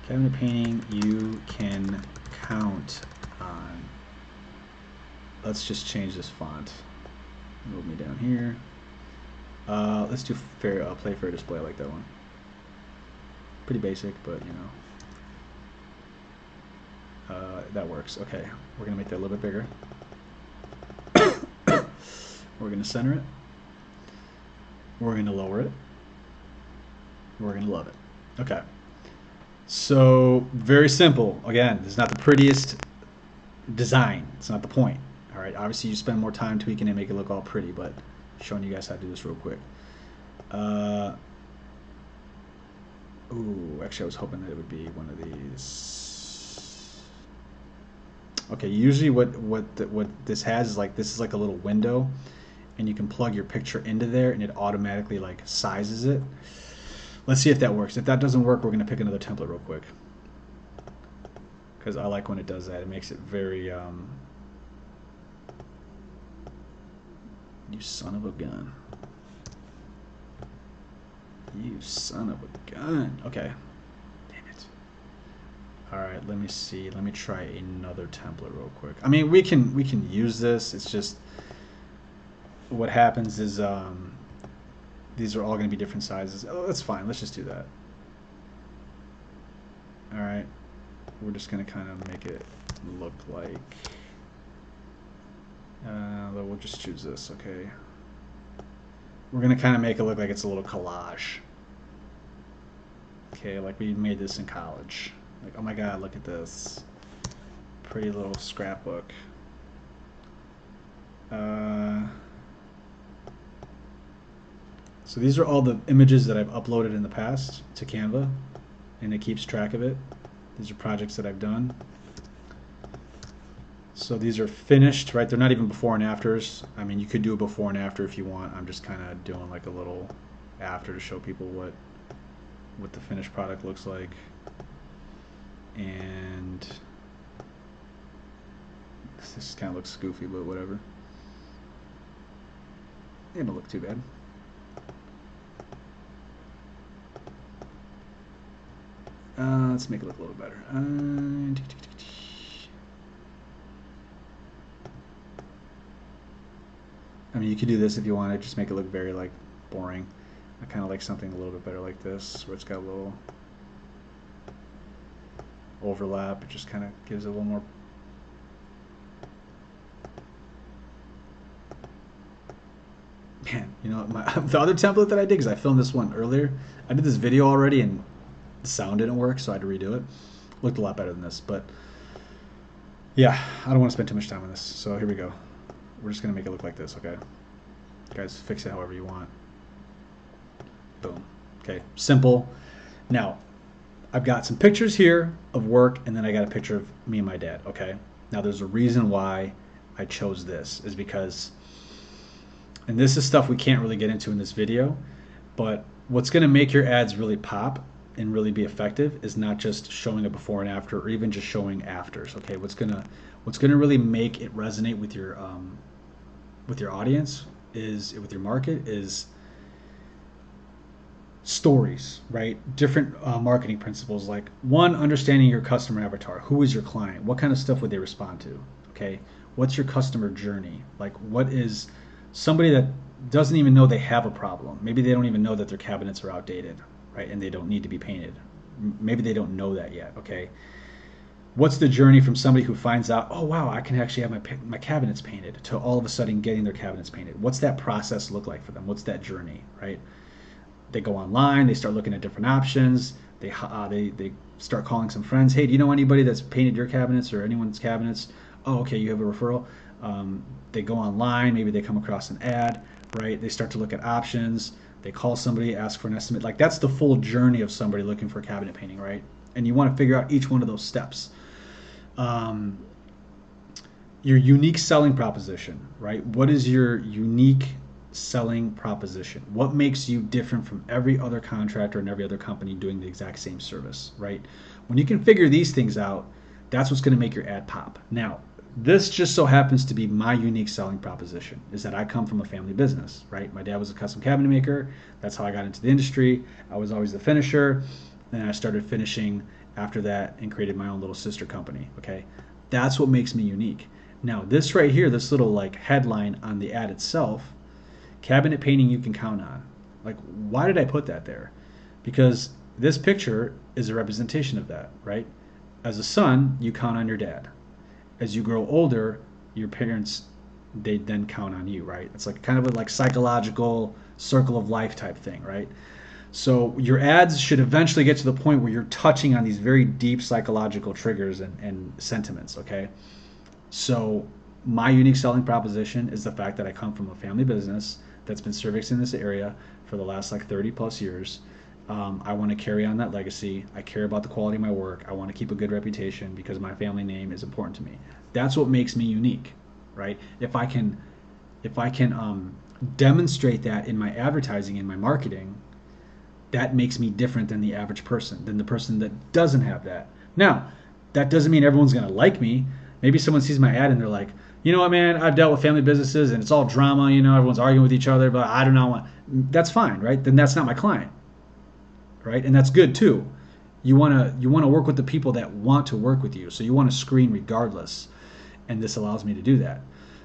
Cabinet painting, you can count on. Let's just change this font. Move me down here. Let's do play fair display. I like that one. Pretty basic, but you know, that works. Okay, we're gonna make that a little bit bigger. We're gonna center it. We're gonna lower it. We're gonna love it. Okay. So very simple. Again, this is not the prettiest design. It's not the point. All right. Obviously, you spend more time tweaking and make it look all pretty, but showing you guys how to do this real quick. Ooh, actually, I was hoping that it would be one of these. Okay, usually what this has is like, this is like a little window, and you can plug your picture into there, and it automatically like sizes it. Let's see if that works. If that doesn't work, we're gonna pick another template real quick, because I like when it does that. It makes it very you son of a gun. You son of a gun. Okay. Damn it. Alright, let me see. Let me try another template real quick. I mean, we can use this. It's just what happens is these are all going to be different sizes. Oh, that's fine. Let's just do that. Alright. We're just going to kind of make it look like we'll just choose this, okay. We're going to kind of make it look like it's a little collage. Okay, like we made this in college. Like, oh my god, look at this. pretty little scrapbook. So these are all the images that I've uploaded in the past to Canva, and it keeps track of it. These are projects that I've done. So these are finished, right? They're not even before and afters. I mean, you could do a before and after if you want. I'm just kind of doing like a little after to show people what the finished product looks like. And this kind of looks goofy, but whatever. It don't look too bad. Let's make it look a little better. I mean, you could do this if you want to, just make it look very like boring. I kind of like something a little bit better like this, where it's got a little overlap. It just kind of gives it a little more. Man, you know, the other template that I did, because I filmed this one earlier, I did this video already and the sound didn't work, so I had to redo it. Looked a lot better than this, but yeah, I don't want to spend too much time on this. So here we go. We're just going to make it look like this, okay? Guys, fix it however you want. Boom. Okay, simple. Now, I've got some pictures here of work, and then I got a picture of me and my dad, okay? Now, there's a reason why I chose this, is because, and this is stuff we can't really get into in this video, but what's going to make your ads really pop and really be effective is not just showing a before and after, or even just showing afters, okay? What's gonna really make it resonate with your audience, is with your market, is stories, right? Different marketing principles, like one, understanding your customer avatar. Who is your client? What kind of stuff would they respond to? Okay, what's your customer journey? Like, what is somebody that doesn't even know they have a problem? Maybe they don't even know that their cabinets are outdated, right? And they don't need to be painted. Maybe they don't know that yet, okay? What's the journey from somebody who finds out, oh wow, I can actually have my cabinets painted, to all of a sudden getting their cabinets painted? What's that process look like for them? What's that journey, right? They go online, they start looking at different options, they start calling some friends. Hey, do you know anybody that's painted your cabinets or anyone's cabinets? Oh, okay, you have a referral. They go online, maybe they come across an ad, right? They start to look at options. They call somebody, ask for an estimate. Like, that's the full journey of somebody looking for cabinet painting, right? And you want to figure out each one of those steps. Your unique selling proposition, right? What is your unique selling proposition? What makes you different from every other contractor and every other company doing the exact same service, right? When you can figure these things out, that's what's going to make your ad pop. Now, this just so happens to be my unique selling proposition, is that I come from a family business, right? My dad was a custom cabinet maker. That's how I got into the industry. I was always the finisher. And I started finishing after that and created my own little sister company, okay? That's what makes me unique. Now, this right here, this little like headline on the ad itself, cabinet painting you can count on. Like, why did I put that there? Because this picture is a representation of that, right? As a son, you count on your dad. As you grow older, your parents, they then count on you, right? It's like kind of a like psychological circle of life type thing, right? So your ads should eventually get to the point where you're touching on these very deep psychological triggers and sentiments, okay? So my unique selling proposition is the fact that I come from a family business that's been servicing this area for the last like 30 plus years. I want to carry on that legacy. I care about the quality of my work. I want to keep a good reputation because my family name is important to me. That's what makes me unique, right? If I can demonstrate that in my advertising, in my marketing, that makes me different than the average person, than the person that doesn't have that. Now, that doesn't mean everyone's going to like me. Maybe someone sees my ad and they're like, you know what, man, I've dealt with family businesses and it's all drama, you know, everyone's arguing with each other, but I don't know. That's fine, right? Then that's not my client. Right? And that's good too. You want to work with the people that want to work with you. So you want to screen regardless. And this allows me to do that.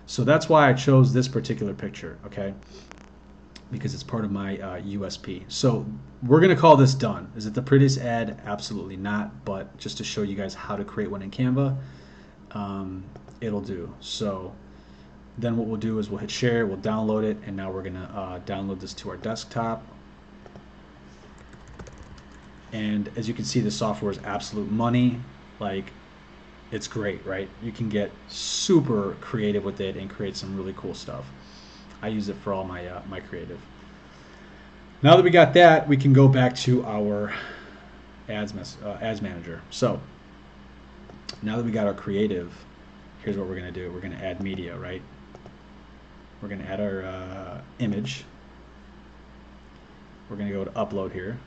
So that's why I chose this particular picture, okay? Because it's part of my USP. So we're going to call this done. Is it the prettiest ad? Absolutely not. But just to show you guys how to create one in Canva, it'll do. So then what we'll do is we'll hit share, we'll download it, and now we're going to download this to our desktop. And as you can see, the software is absolute money. Like, it's great, right? You can get super creative with it and create some really cool stuff. I use it for all my my creative. Now that we got that, we can go back to our ads manager. So now that we got our creative, here's what we're going to do. We're going to add media, right? We're going to add our image. We're going to go to upload here,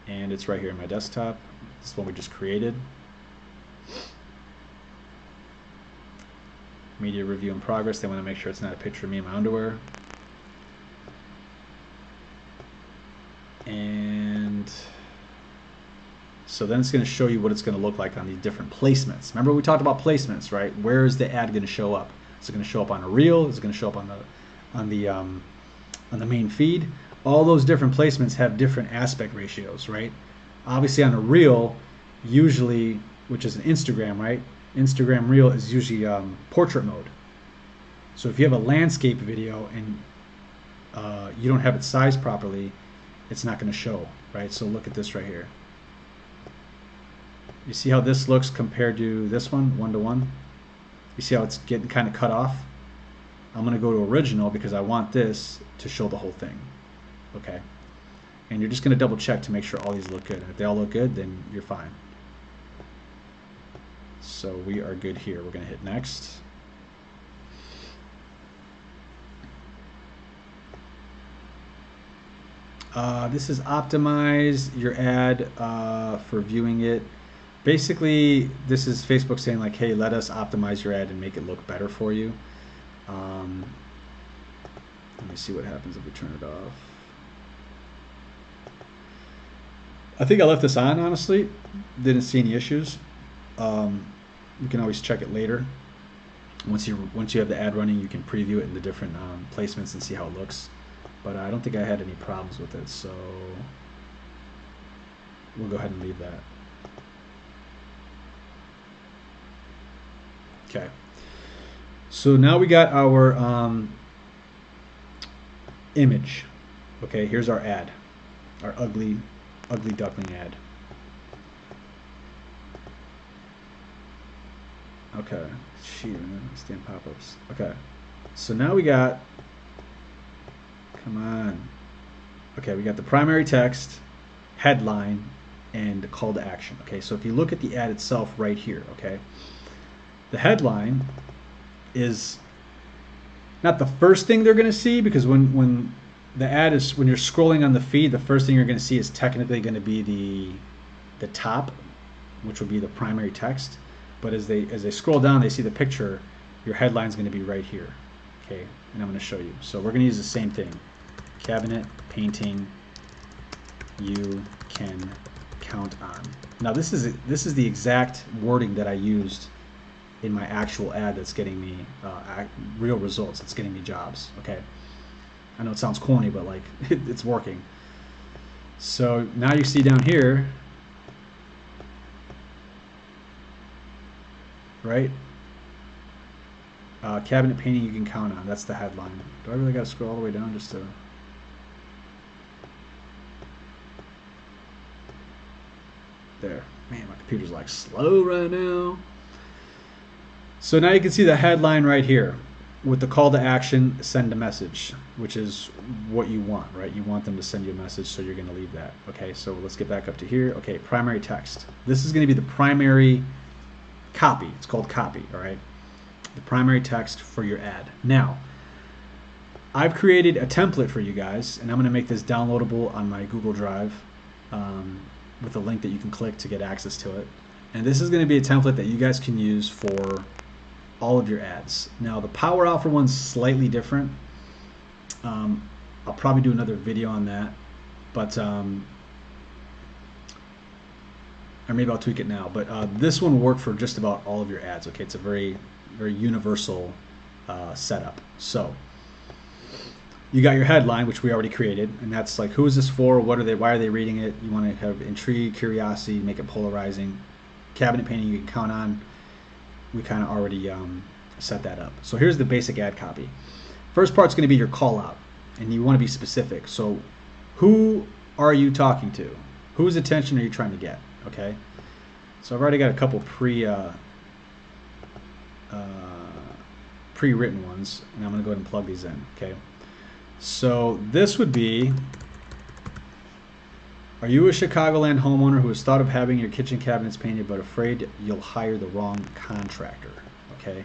and it's right here in my desktop. This is one we just created. Media review in progress. They want to make sure it's not a picture of me in my underwear. And so then it's going to show you what it's going to look like on these different placements. Remember we talked about placements, right? Where is the ad going to show up? Is it going to show up on a reel? Is it going to show up on the main feed? All those different placements have different aspect ratios, right? Obviously on a reel, usually, which is an Instagram, right? Instagram reel is usually portrait mode. So if you have a landscape video and you don't have it sized properly, it's not going to show, right? So look at this right here. You see how this looks compared to this one, 1:1? You see how it's getting kind of cut off? I'm going to go to original because I want this to show the whole thing. Okay. And you're just going to double check to make sure all these look good. And if they all look good, then you're fine. So we are good here. We're going to hit next. This is optimize your ad for viewing it. Basically, this is Facebook saying like, hey, let us optimize your ad and make it look better for you. Let me see what happens if we turn it off. I think I left this on, honestly. Didn't see any issues. You can always check it later. Once you have the ad running, you can preview it in the different placements and see how it looks. But I don't think I had any problems with it, so we'll go ahead and leave that. Okay. So now we got our image. Okay, here's our ad, our ugly duckling ad. Okay, shoot, stand pop-ups. Okay, so now we got, come on. Okay, we got the primary text, headline, and the call to action. Okay, so if you look at the ad itself right here, okay, the headline is not the first thing they're going to see, because when the ad is, when you're scrolling on the feed, the first thing you're going to see is technically going to be the top, which would be the primary text. But as they scroll down, they see the picture. Your headline is going to be right here. Okay, and I'm going to show you. So we're going to use the same thing. Cabinet painting you can count on. Now this is the exact wording that I used in my actual ad that's getting me real results. It's getting me jobs. Okay, I know it sounds corny, but like it's working. So now you see down here, right? Cabinet painting you can count on. That's the headline. Do I really got to scroll all the way down just to? There. Man, my computer's like slow right now. So now you can see the headline right here with the call to action, send a message, which is what you want, right? You want them to send you a message, so you're going to leave that. Okay, so let's get back up to here. Okay, primary text. This is going to be the primary copy. It's called copy, all right? The primary text for your ad. Now, I've created a template for you guys, and I'm going to make this downloadable on my Google Drive with a link that you can click to get access to it. And this is going to be a template that you guys can use for all of your ads. Now, the Power Alpha one's slightly different. I'll probably do another video on that, but or maybe I'll tweak it now. But this one will work for just about all of your ads. Okay, it's a very universal setup. So you got your headline, which we already created, and that's like, who is this for? What are they? Why are they reading it? You want to have intrigue, curiosity, make it polarizing. Cabinet painting you can count on. We kind of already set that up. So here's the basic ad copy. First part's going to be your call out, and you want to be specific. So who are you talking to? Whose attention are you trying to get? Okay. So I've already got a couple pre-written ones, and I'm going to go ahead and plug these in. Okay. So this would be: are you a Chicagoland homeowner who has thought of having your kitchen cabinets painted but afraid you'll hire the wrong contractor? Okay.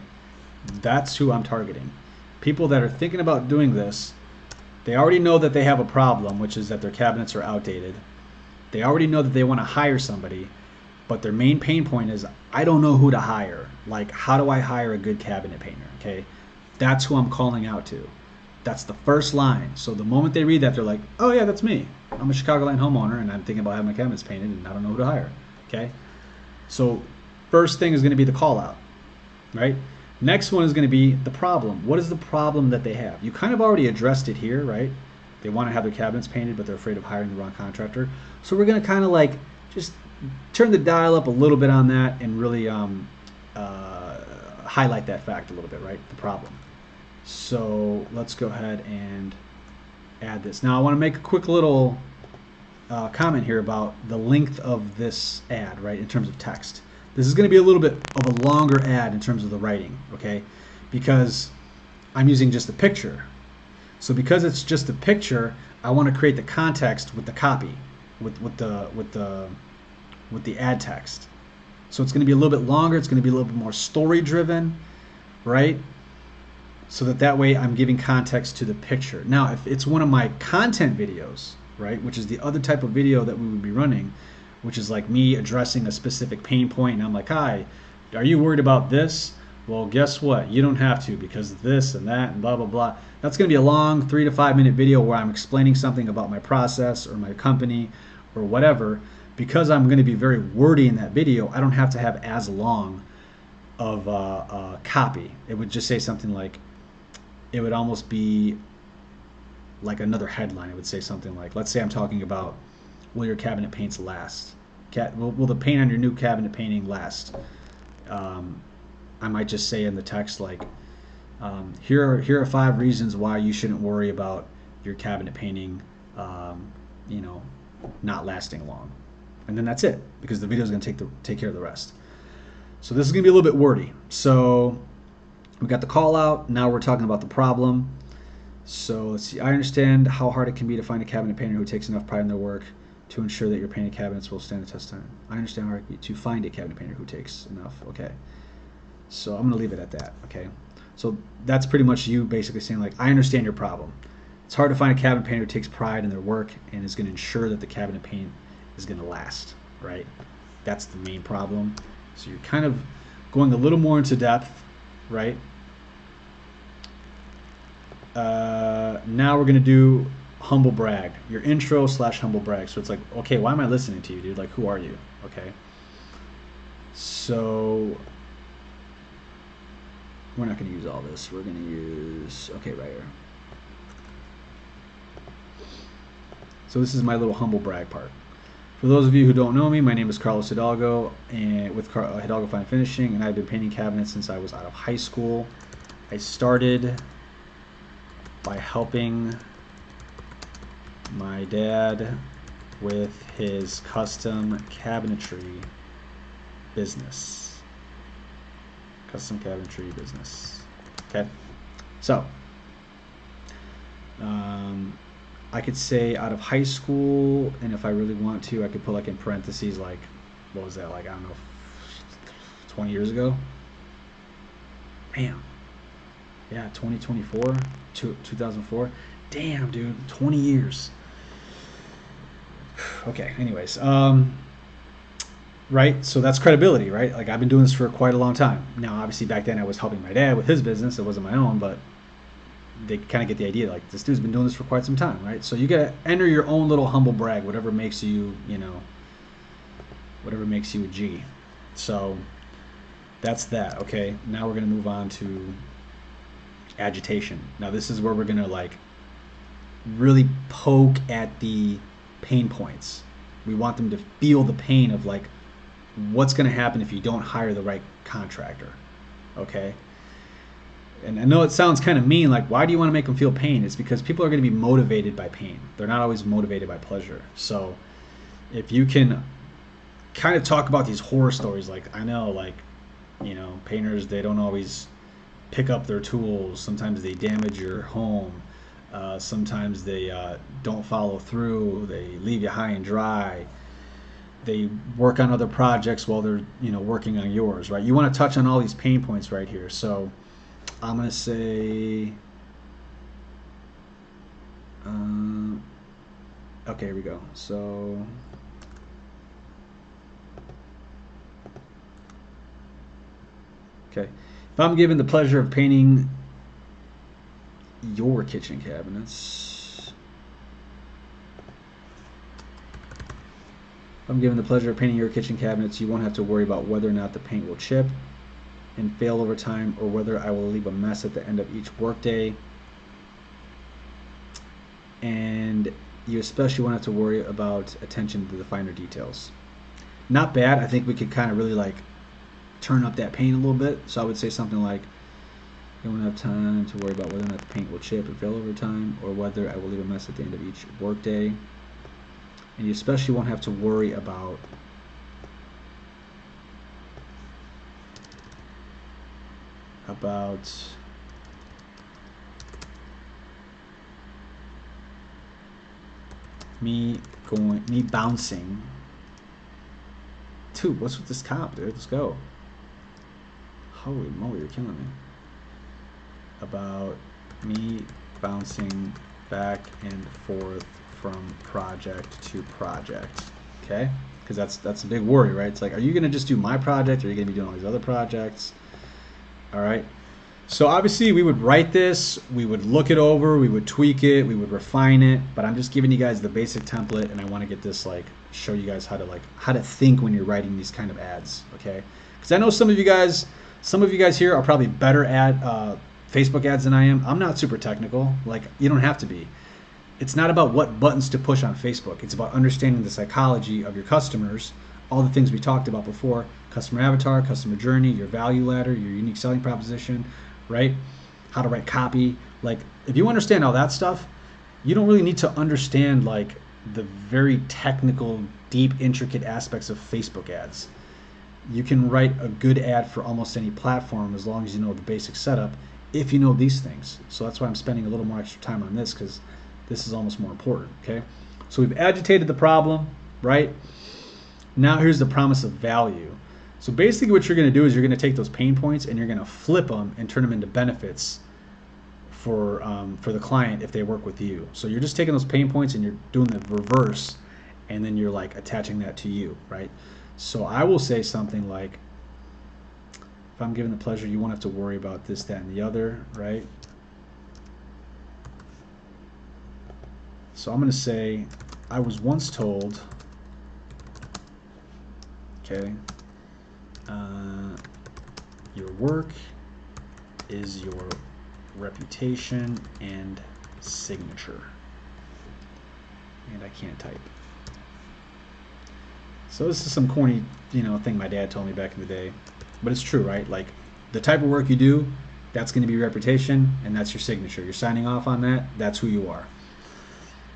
That's who I'm targeting. People that are thinking about doing this, they already know that they have a problem, which is that their cabinets are outdated. They already know that they want to hire somebody, but their main pain point is, I don't know who to hire. Like, how do I hire a good cabinet painter? Okay, that's who I'm calling out to. That's the first line. So the moment they read that, they're like, oh yeah, that's me. I'm a Chicagoland homeowner and I'm thinking about having my cabinets painted and I don't know who to hire. Okay, so first thing is going to be the call out, right? Next one is going to be the problem. What is the problem that they have? You kind of already addressed it here, right? They want to have their cabinets painted, but they're afraid of hiring the wrong contractor. So we're going to kind of like just turn the dial up a little bit on that and really highlight that fact a little bit, right? The problem. So let's go ahead and add this. Now I want to make a quick little comment here about the length of this ad, right, in terms of text. This is going to be a little bit of a longer ad in terms of the writing, okay, because I'm using just a picture. So because it's just a picture, I want to create the context with the copy, with the ad text. So it's going to be a little bit longer. It's going to be a little bit more story driven, right? So that way I'm giving context to the picture. Now, if it's one of my content videos, right, which is the other type of video that we would be running, which is like me addressing a specific pain point, and I'm like, hi, are you worried about this? Well, guess what? You don't have to, because of this and that and blah, blah, blah. That's going to be a long 3 to 5 minute video where I'm explaining something about my process or my company or whatever. Because I'm going to be very wordy in that video, I don't have to have as long of copy. It would just say something like, it would almost be like another headline. It would say something like, let's say I'm talking about, will your cabinet paints last? Will the paint on your new cabinet painting last? I might just say in the text like, here are 5 reasons why you shouldn't worry about your cabinet painting, not lasting long. And then that's it, because the video is going to take care of the rest. So this is going to be a little bit wordy. So we got the call out. Now we're talking about the problem. So let's see. I understand how hard it can be to find a cabinet painter who takes enough pride in their work to ensure that your painted cabinets will stand the test of time. I understand how hard it can be to find a cabinet painter who takes enough. Okay. So I'm going to leave it at that. Okay. So that's pretty much you basically saying, like, I understand your problem. It's hard to find a cabinet painter who takes pride in their work and is going to ensure that the cabinet paint is going to last, right? That's the main problem. So you're kind of going a little more into depth, right? Now we're going to do humble brag, your intro / humble brag. So it's like, okay, why am I listening to you, dude? Like, who are you? Okay. So we're not going to use all this. We're going to use, okay, right here. So this is my little humble brag part. For those of you who don't know me, my name is Carlos Hidalgo, and with Hidalgo Fine Finishing, and I've been painting cabinets since I was out of high school. I started by helping my dad with his custom cabinetry business. Okay, so I could say out of high school, and if I really want to, I could put like in parentheses, like, what was that, like, I don't know, 20 years ago? Man, yeah, 2024, 2004. Damn, dude, 20 years. Okay, anyways, right, so that's credibility, right? Like, I've been doing this for quite a long time. Now, obviously, back then I was helping my dad with his business. It wasn't my own, but they kind of get the idea, like, this dude's been doing this for quite some time, right? So you gotta enter your own little humble brag, whatever makes you, whatever makes you a G. So that's that. Okay, now we're gonna move on to agitation. Now this is where we're gonna like really poke at the pain points. We want them to feel the pain of like what's gonna happen if you don't hire the right contractor. Okay. And I know it sounds kind of mean, like, why do you want to make them feel pain? It's because people are going to be motivated by pain. They're not always motivated by pleasure. So if you can kind of talk about these horror stories. Like, I know, like, you know, painters, they don't always pick up their tools. Sometimes they damage your home. Sometimes they don't follow through. They leave you high and dry. They work on other projects while they're, you know, working on yours, right? You want to touch on all these pain points right here. So I'm going to say, okay, here we go. So okay, if I'm given the pleasure of painting your kitchen cabinets, if I'm given the pleasure of painting your kitchen cabinets, you won't have to worry about whether or not the paint will chip and fail over time, or whether I will leave a mess at the end of each workday. And you especially won't have to worry about attention to the finer details. Not bad. I think we could kind of really like turn up that paint a little bit. So I would say something like, you won't have time to worry about whether or not the paint will chip or fail over time, or whether I will leave a mess at the end of each workday. And you especially won't have to worry about me bouncing. Dude, what's with this cop, dude? Let's go. Holy moly, you're killing me. About me bouncing back and forth from project to project. Okay? Because that's a big worry, right? It's like, are you going to just do my project, or are you going to be doing all these other projects? All right. So obviously we would write this, we would look it over, we would tweak it, we would refine it, but I'm just giving you guys the basic template, and I want to get this, like, show you guys how to think when you're writing these kind of ads, okay? Because I know some of you guys here are probably better at Facebook ads than I am. I'm not super technical. Like, you don't have to be. It's not about what buttons to push on Facebook. It's about understanding the psychology of your customers, all the things we talked about before: customer avatar, customer journey, your value ladder, your unique selling proposition, right? How to write copy. Like, if you understand all that stuff, you don't really need to understand like the very technical, deep, intricate aspects of Facebook ads. You can write a good ad for almost any platform as long as you know the basic setup, if you know these things. So that's why I'm spending a little more extra time on this, because this is almost more important, okay? So we've agitated the problem, right? Now here's the promise of value. So basically what you're going to do is you're going to take those pain points and you're going to flip them and turn them into benefits for the client if they work with you. So you're just taking those pain points and you're doing the reverse, and then you're like attaching that to you, right? So I will say something like, if I'm given the pleasure, you won't have to worry about this, that, and the other, right? So I'm going to say, I was once told, okay, your work is your reputation and signature. And I can't type. So this is some corny, you know, thing my dad told me back in the day, but it's true, right? Like, the type of work you do, that's going to be your reputation, and that's your signature. You're signing off on that. That's who you are.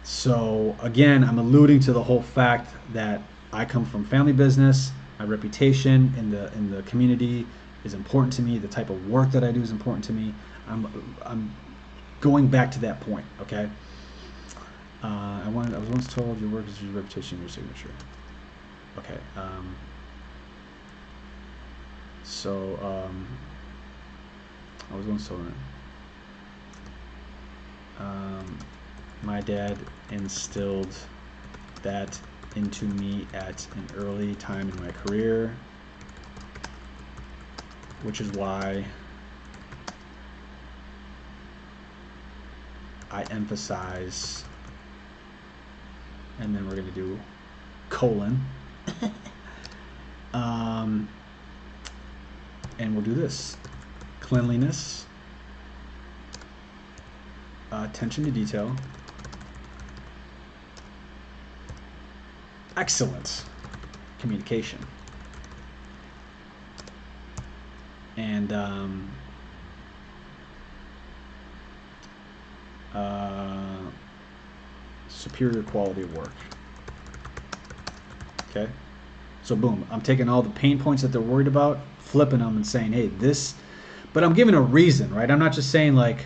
So again, I'm alluding to the whole fact that I come from family business. My reputation in the community is important to me. The type of work that I do is important to me. I'm going back to that point. Okay. I was once told your work is your reputation, your signature. Okay. I was once told that. My dad instilled that into me at an early time in my career, which is why I emphasize, and then we're going to do colon, and we'll do this: cleanliness, attention to detail, excellent communication, and superior quality of work. Okay, So boom, I'm taking all the pain points that they're worried about, flipping them and saying, hey, this, but I'm giving a reason, right? I'm not just saying like,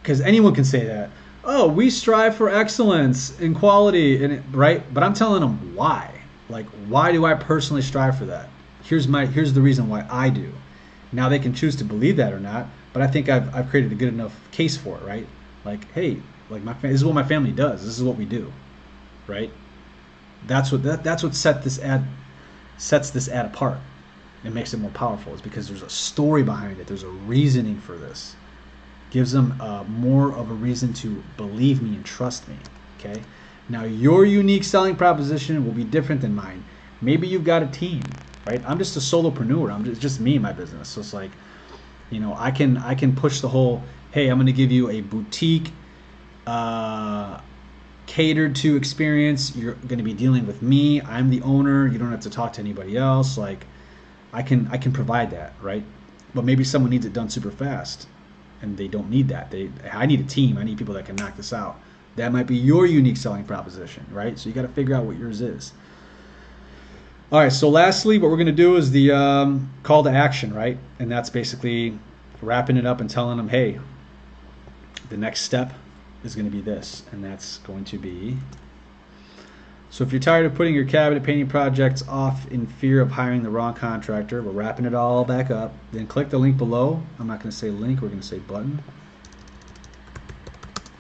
because anyone can say that, oh, we strive for excellence in quality, and right? But I'm telling them why. Like, why do I personally strive for that? Here's the reason why I do. Now they can choose to believe that or not, but I think I've created a good enough case for it, right? Like, hey, like this is what my family does. This is what we do, right? That's what sets this ad apart and makes it more powerful, is because there's a story behind it. There's a reasoning for this. Gives them more of a reason to believe me and trust me. Okay. Now your unique selling proposition will be different than mine. Maybe you've got a team, right? I'm just a solopreneur. I'm just me in my business. So it's like, you know, I can push the whole, hey, I'm going to give you a boutique, catered to experience. You're going to be dealing with me. I'm the owner. You don't have to talk to anybody else. Like, I can provide that, right? But maybe someone needs it done super fast, and they don't need that. I need a team. I need people that can knock this out. That might be your unique selling proposition, right? So you got to figure out what yours is. All right. So lastly, what we're going to do is the call to action, right? And that's basically wrapping it up and telling them, hey, the next step is going to be this, and that's going to be, so if you're tired of putting your cabinet painting projects off in fear of hiring the wrong contractor, we're wrapping it all back up, then click the link below. I'm not going to say link, we're going to say button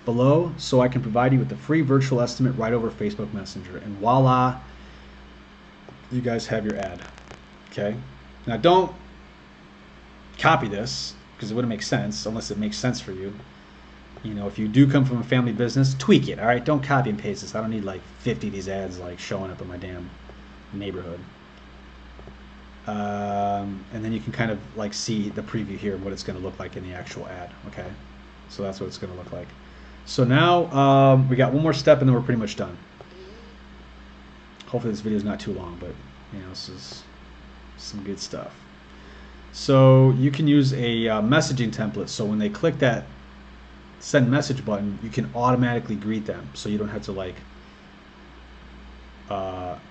below, so I can provide you with the free virtual estimate right over Facebook Messenger, and voila, you guys have your ad. Okay, now don't copy this, because it wouldn't make sense unless it makes sense for you. You know, if you do come from a family business, tweak it, all right? Don't copy and paste this. I don't need like 50 of these ads like showing up in my damn neighborhood. And then you can kind of like see the preview here of what it's going to look like in the actual ad, okay? So that's what it's going to look like. So now we got one more step and then we're pretty much done. Hopefully this video is not too long, but you know, this is some good stuff. So you can use a messaging template. So when they click that send message button, you can automatically greet them, so you don't have to like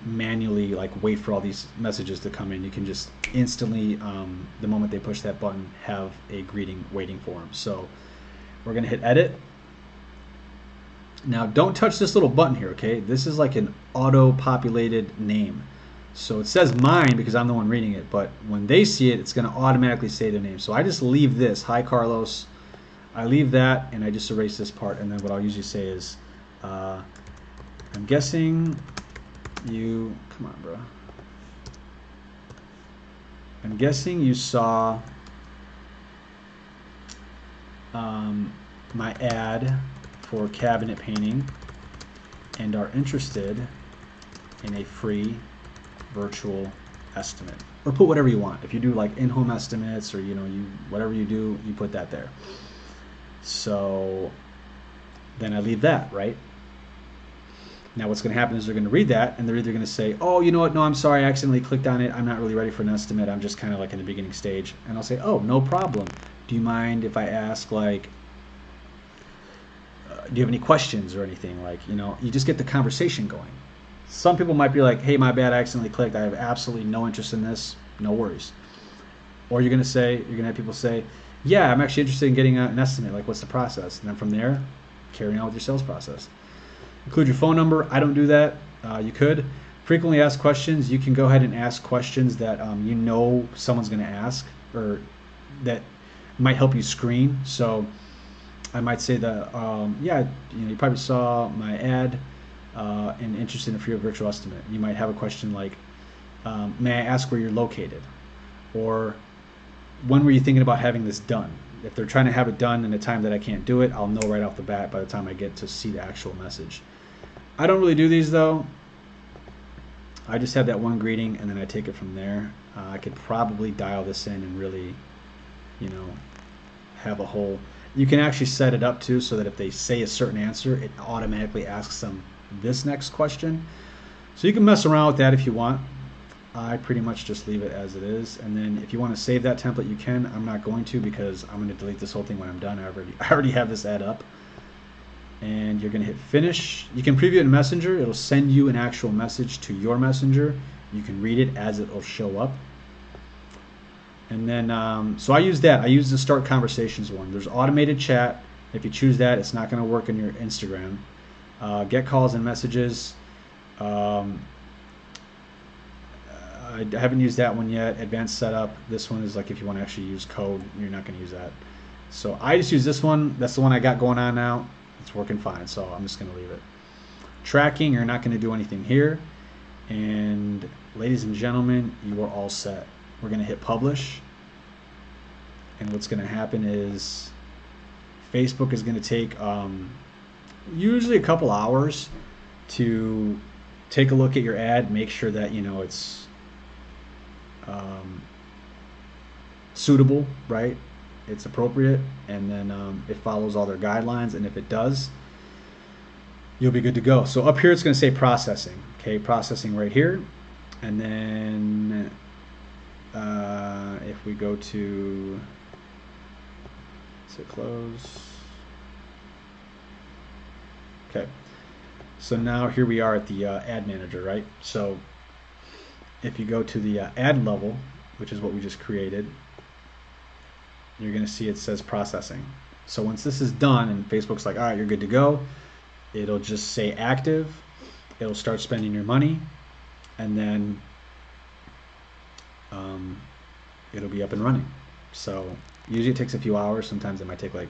manually like wait for all these messages to come in. You can just instantly, the moment they push that button, have a greeting waiting for them. So we're gonna hit edit. Now don't touch this little button here, okay? This is like an auto-populated name. So it says mine because I'm the one reading it, but when they see it, it's gonna automatically say their name. So I just leave this, hi Carlos. I leave that and I just erase this part, and then what I'll usually say is, I'm guessing you, come on bro, I'm guessing you saw my ad for cabinet painting and are interested in a free virtual estimate. Or put whatever you want. If you do like in-home estimates, or you know, whatever you do, you put that there. So then I leave that, right? Now what's going to happen is they're going to read that, and they're either going to say, oh, you know what, no, I'm sorry, I accidentally clicked on it, I'm not really ready for an estimate, I'm just kind of like in the beginning stage. And I'll say, oh, no problem. Do you mind if I ask, like, do you have any questions or anything? Like, you know, you just get the conversation going. Some people might be like, hey, my bad, I accidentally clicked, I have absolutely no interest in this, no worries. Or you're going to have people say, yeah, I'm actually interested in getting an estimate, like what's the process? And then from there, carry on with your sales process. Include your phone number. I don't do that. You could. Frequently asked questions. You can go ahead and ask questions that you know someone's going to ask, or that might help you screen. So I might say that, yeah, you know, you probably saw my ad and interested in a free virtual estimate. You might have a question like, may I ask where you're located? Or when were you thinking about having this done? If they're trying to have it done in a time that I can't do it, I'll know right off the bat by the time I get to see the actual message. I don't really do these though. I just have that one greeting and then I take it from there. I could probably dial this in and really, you know, have a whole, you can actually set it up too so that if they say a certain answer, it automatically asks them this next question. So you can mess around with that if you want. I pretty much just leave it as it is, and then if you want to save that template, you can. I'm not going to, because I'm going to delete this whole thing when I'm done. I already have this ad up, and you're going to hit finish. You can preview it in Messenger. It'll send you an actual message to your Messenger, You can read it as it'll show up. And then, so I use that. I use the start conversations one. There's automated chat. If you choose that, it's not going to work in your Instagram. Get calls and messages. I haven't used that one yet. Advanced setup. This one is like if you want to actually use code, you're not going to use that. So I just use this one. That's the one I got going on now. It's working fine, so I'm just going to leave it. Tracking, you're not going to do anything here. And ladies and gentlemen, you are all set. We're going to hit publish. And what's going to happen is Facebook is going to take usually a couple hours to take a look at your ad, make sure that it's suitable, right? It's appropriate, and then it follows all their guidelines, and if it does, you'll be good to go. So up here it's going to say processing. Okay, processing right here. And then if we go to close. Okay, so now here we are at the ad manager, right? So if you go to the ad level, which is what we just created, you're going to see it says processing. So once this is done and Facebook's like, all right, you're good to go, it'll just say active. It'll start spending your money, and then it'll be up and running. So usually it takes a few hours. Sometimes it might take like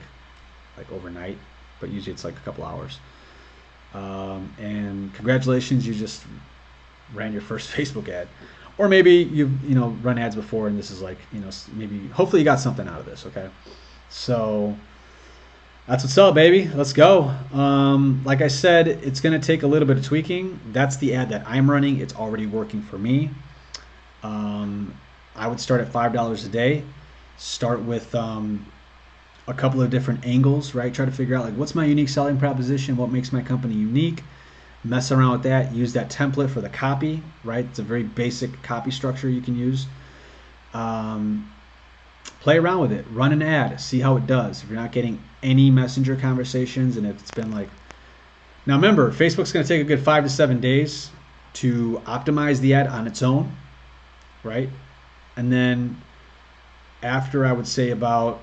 overnight, but usually it's like a couple hours. And congratulations, you just ran your first Facebook ad. Or maybe you've run ads before, and this is like, maybe hopefully you got something out of this. Okay, so that's what's up, baby. Let's go. Like I said, it's going to take a little bit of tweaking. That's the ad that I'm running. It's already working for me. I would start at $5 a day. Start with a couple of different angles, right? Try to figure out like what's my unique selling proposition, what makes my company unique. Mess around with that. Use that template for the copy, right? It's a very basic copy structure you can use. Play around with it. Run an ad. See how it does. If you're not getting any messenger conversations, and if it's been like... Now remember, Facebook's going to take a good 5 to 7 days to optimize the ad on its own, right? And then after, I would say about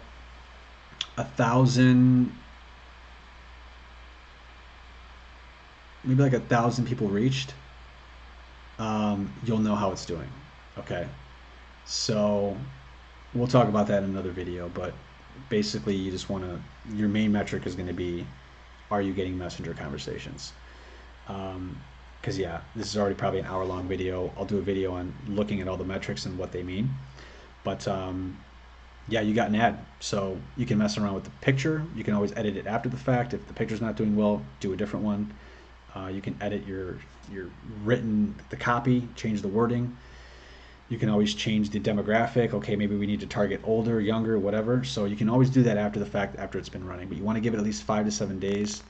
1,000... maybe like 1,000 people reached, you'll know how it's doing. Okay, so we'll talk about that in another video, but basically you just want to, your main metric is going to be, are you getting messenger conversations? Because yeah, this is already probably an hour-long video. I'll do a video on looking at all the metrics and what they mean, but yeah, you got an ad, so you can mess around with the picture. You can always edit it after the fact. If the picture's not doing well, do a different one. You can edit your written, the copy, change the wording. You can always change the demographic. Okay, maybe we need to target older, younger, whatever. So you can always do that after the fact, after it's been running. But you want to give it at least 5 to 7 days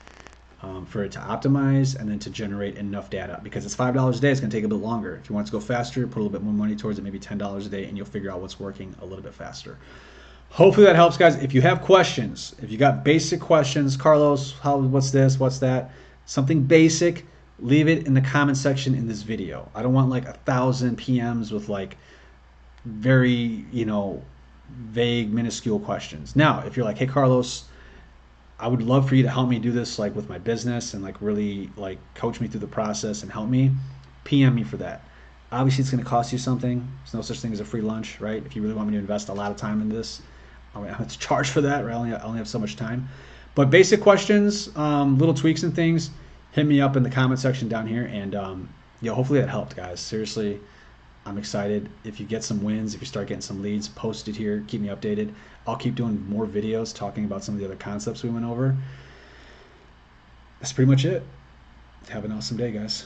for it to optimize and then to generate enough data. Because it's $5 a day, it's going to take a bit longer. If you want it to go faster, put a little bit more money towards it, maybe $10 a day, and you'll figure out what's working a little bit faster. Hopefully that helps, guys. If you have questions, if you got basic questions, Carlos, what's this, what's that? Something basic, leave it in the comment section in this video. I don't want like 1,000 PMs with like very, vague, minuscule questions. Now, if you're like, hey, Carlos, I would love for you to help me do this like with my business and like really like coach me through the process and help me, PM me for that. Obviously, it's going to cost you something. There's no such thing as a free lunch, right? If you really want me to invest a lot of time in this, I have to charge for that, right? I only have so much time. But basic questions, little tweaks and things, hit me up in the comment section down here. And yeah, hopefully that helped, guys. Seriously, I'm excited. If you get some wins, if you start getting some leads, post it here. Keep me updated. I'll keep doing more videos talking about some of the other concepts we went over. That's pretty much it. Have an awesome day, guys.